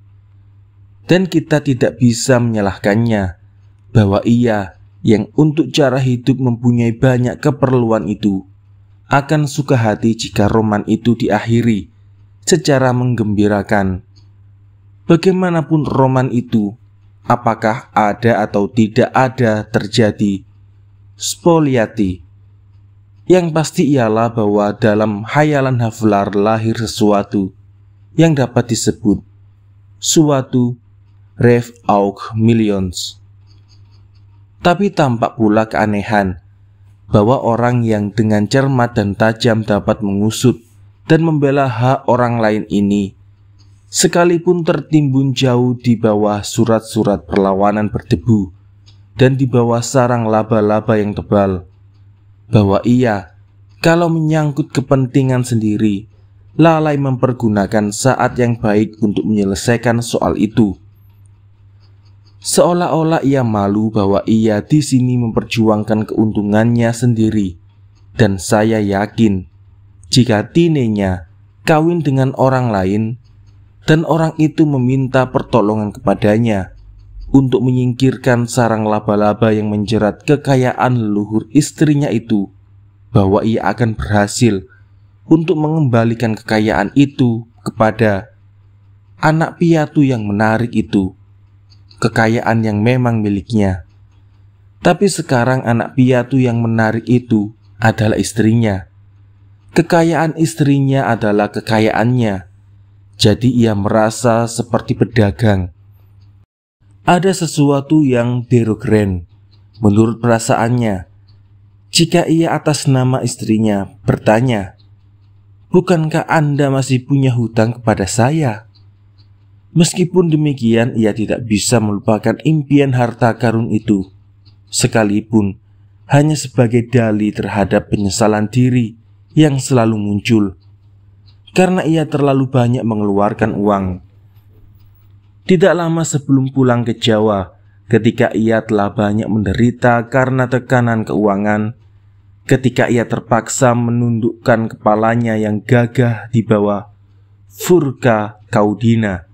dan kita tidak bisa menyalahkannya bahwa ia yang untuk cara hidup mempunyai banyak keperluan itu akan suka hati jika roman itu diakhiri secara menggembirakan. Bagaimanapun roman itu, apakah ada atau tidak ada terjadi spoliati, yang pasti ialah bahwa dalam hayalan Havelaar lahir sesuatu yang dapat disebut suatu rêve aux millions. Tapi tampak pula keanehan bahwa orang yang dengan cermat dan tajam dapat mengusut dan membela hak orang lain ini, sekalipun tertimbun jauh di bawah surat-surat perlawanan berdebu dan di bawah sarang laba-laba yang tebal, bahwa ia, kalau menyangkut kepentingan sendiri, lalai mempergunakan saat yang baik untuk menyelesaikan soal itu. Seolah-olah ia malu bahwa ia di sini memperjuangkan keuntungannya sendiri, dan saya yakin jika Tinenya kawin dengan orang lain dan orang itu meminta pertolongan kepadanya untuk menyingkirkan sarang laba-laba yang menjerat kekayaan leluhur istrinya itu, bahwa ia akan berhasil untuk mengembalikan kekayaan itu kepada anak piatu yang menarik itu, kekayaan yang memang miliknya. Tapi sekarang anak piatu yang menarik itu adalah istrinya. Kekayaan istrinya adalah kekayaannya. Jadi ia merasa seperti pedagang. Ada sesuatu yang derogren menurut perasaannya jika ia atas nama istrinya bertanya, "Bukankah Anda masih punya hutang kepada saya?" Meskipun demikian, ia tidak bisa melupakan impian harta karun itu, sekalipun hanya sebagai dalih terhadap penyesalan diri yang selalu muncul karena ia terlalu banyak mengeluarkan uang. Tidak lama sebelum pulang ke Jawa, ketika ia telah banyak menderita karena tekanan keuangan, ketika ia terpaksa menundukkan kepalanya yang gagah di bawah furka Caudina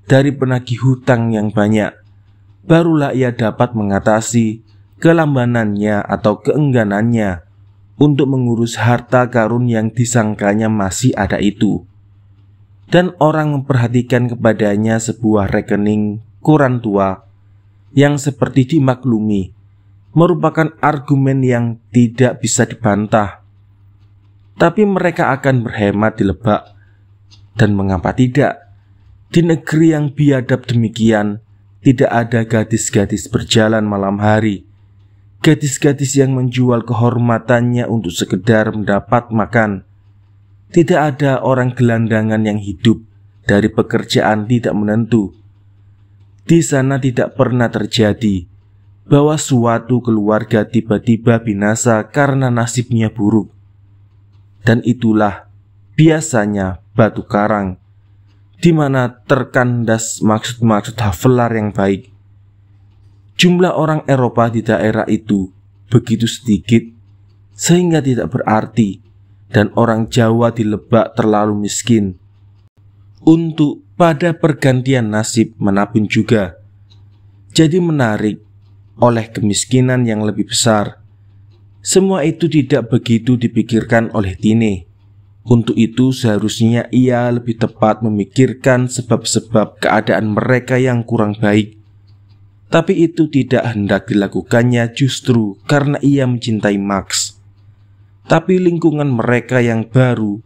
dari penagih hutang yang banyak, barulah ia dapat mengatasi kelambanannya atau keengganannya untuk mengurus harta karun yang disangkanya masih ada itu. Dan orang memperhatikan kepadanya sebuah rekening koran tua yang seperti dimaklumi merupakan argumen yang tidak bisa dibantah. Tapi mereka akan berhemat di Lebak. Dan mengapa tidak? Di negeri yang biadab demikian, tidak ada gadis-gadis berjalan malam hari, gadis-gadis yang menjual kehormatannya untuk sekedar mendapat makan. Tidak ada orang gelandangan yang hidup dari pekerjaan tidak menentu. Di sana tidak pernah terjadi bahwa suatu keluarga tiba-tiba binasa karena nasibnya buruk. Dan itulah biasanya batu karang, di mana terkandas maksud-maksud havelar yang baik. Jumlah orang Eropa di daerah itu begitu sedikit sehingga tidak berarti, dan orang Jawa di Lebak terlalu miskin untuk pada pergantian nasib menabung juga. Jadi menarik oleh kemiskinan yang lebih besar. Semua itu tidak begitu dipikirkan oleh Tine. Untuk itu seharusnya ia lebih tepat memikirkan sebab-sebab keadaan mereka yang kurang baik. Tapi itu tidak hendak dilakukannya justru karena ia mencintai Max. Tapi lingkungan mereka yang baru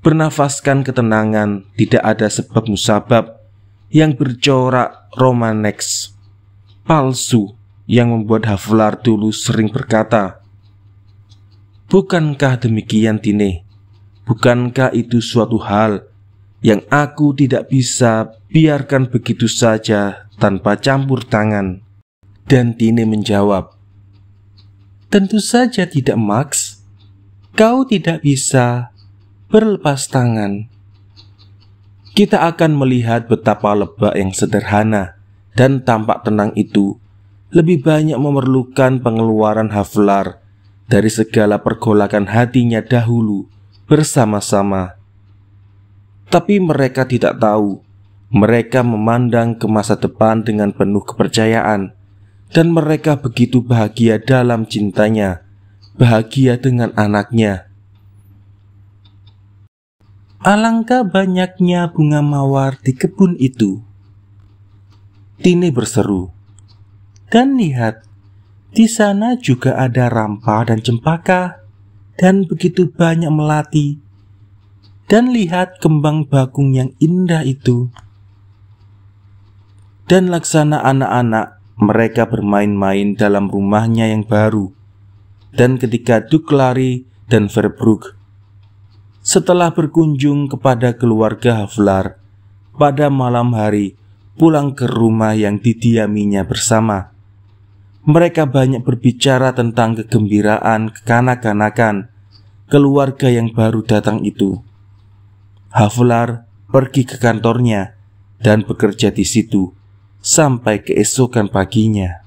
bernafaskan ketenangan, tidak ada sebab musabab yang bercorak romanex palsu yang membuat Havelar dulu sering berkata, "Bukankah demikian, Tine? Bukankah itu suatu hal yang aku tidak bisa biarkan begitu saja tanpa campur tangan?" Dan Tine menjawab, "Tentu saja tidak, Max. Kau tidak bisa berlepas tangan. Kita akan melihat betapa Lebak yang sederhana dan tampak tenang itu lebih banyak memerlukan pengeluaran Havelar dari segala pergolakan hatinya dahulu bersama-sama. Tapi mereka tidak tahu, mereka memandang ke masa depan dengan penuh kepercayaan, dan mereka begitu bahagia dalam cintanya, bahagia dengan anaknya. Alangkah banyaknya bunga mawar di kebun itu," Tine berseru. "Dan lihat, di sana juga ada rampa dan cempaka, dan begitu banyak melati. Dan lihat kembang bakung yang indah itu. Dan laksana anak-anak, mereka bermain-main dalam rumahnya yang baru. Dan ketika Duklari dan Verbroek setelah berkunjung kepada keluarga Havelar pada malam hari pulang ke rumah yang didiaminya bersama, mereka banyak berbicara tentang kegembiraan kekanak-kanakan keluarga yang baru datang itu. Havelar pergi ke kantornya dan bekerja di situ sampai keesokan paginya.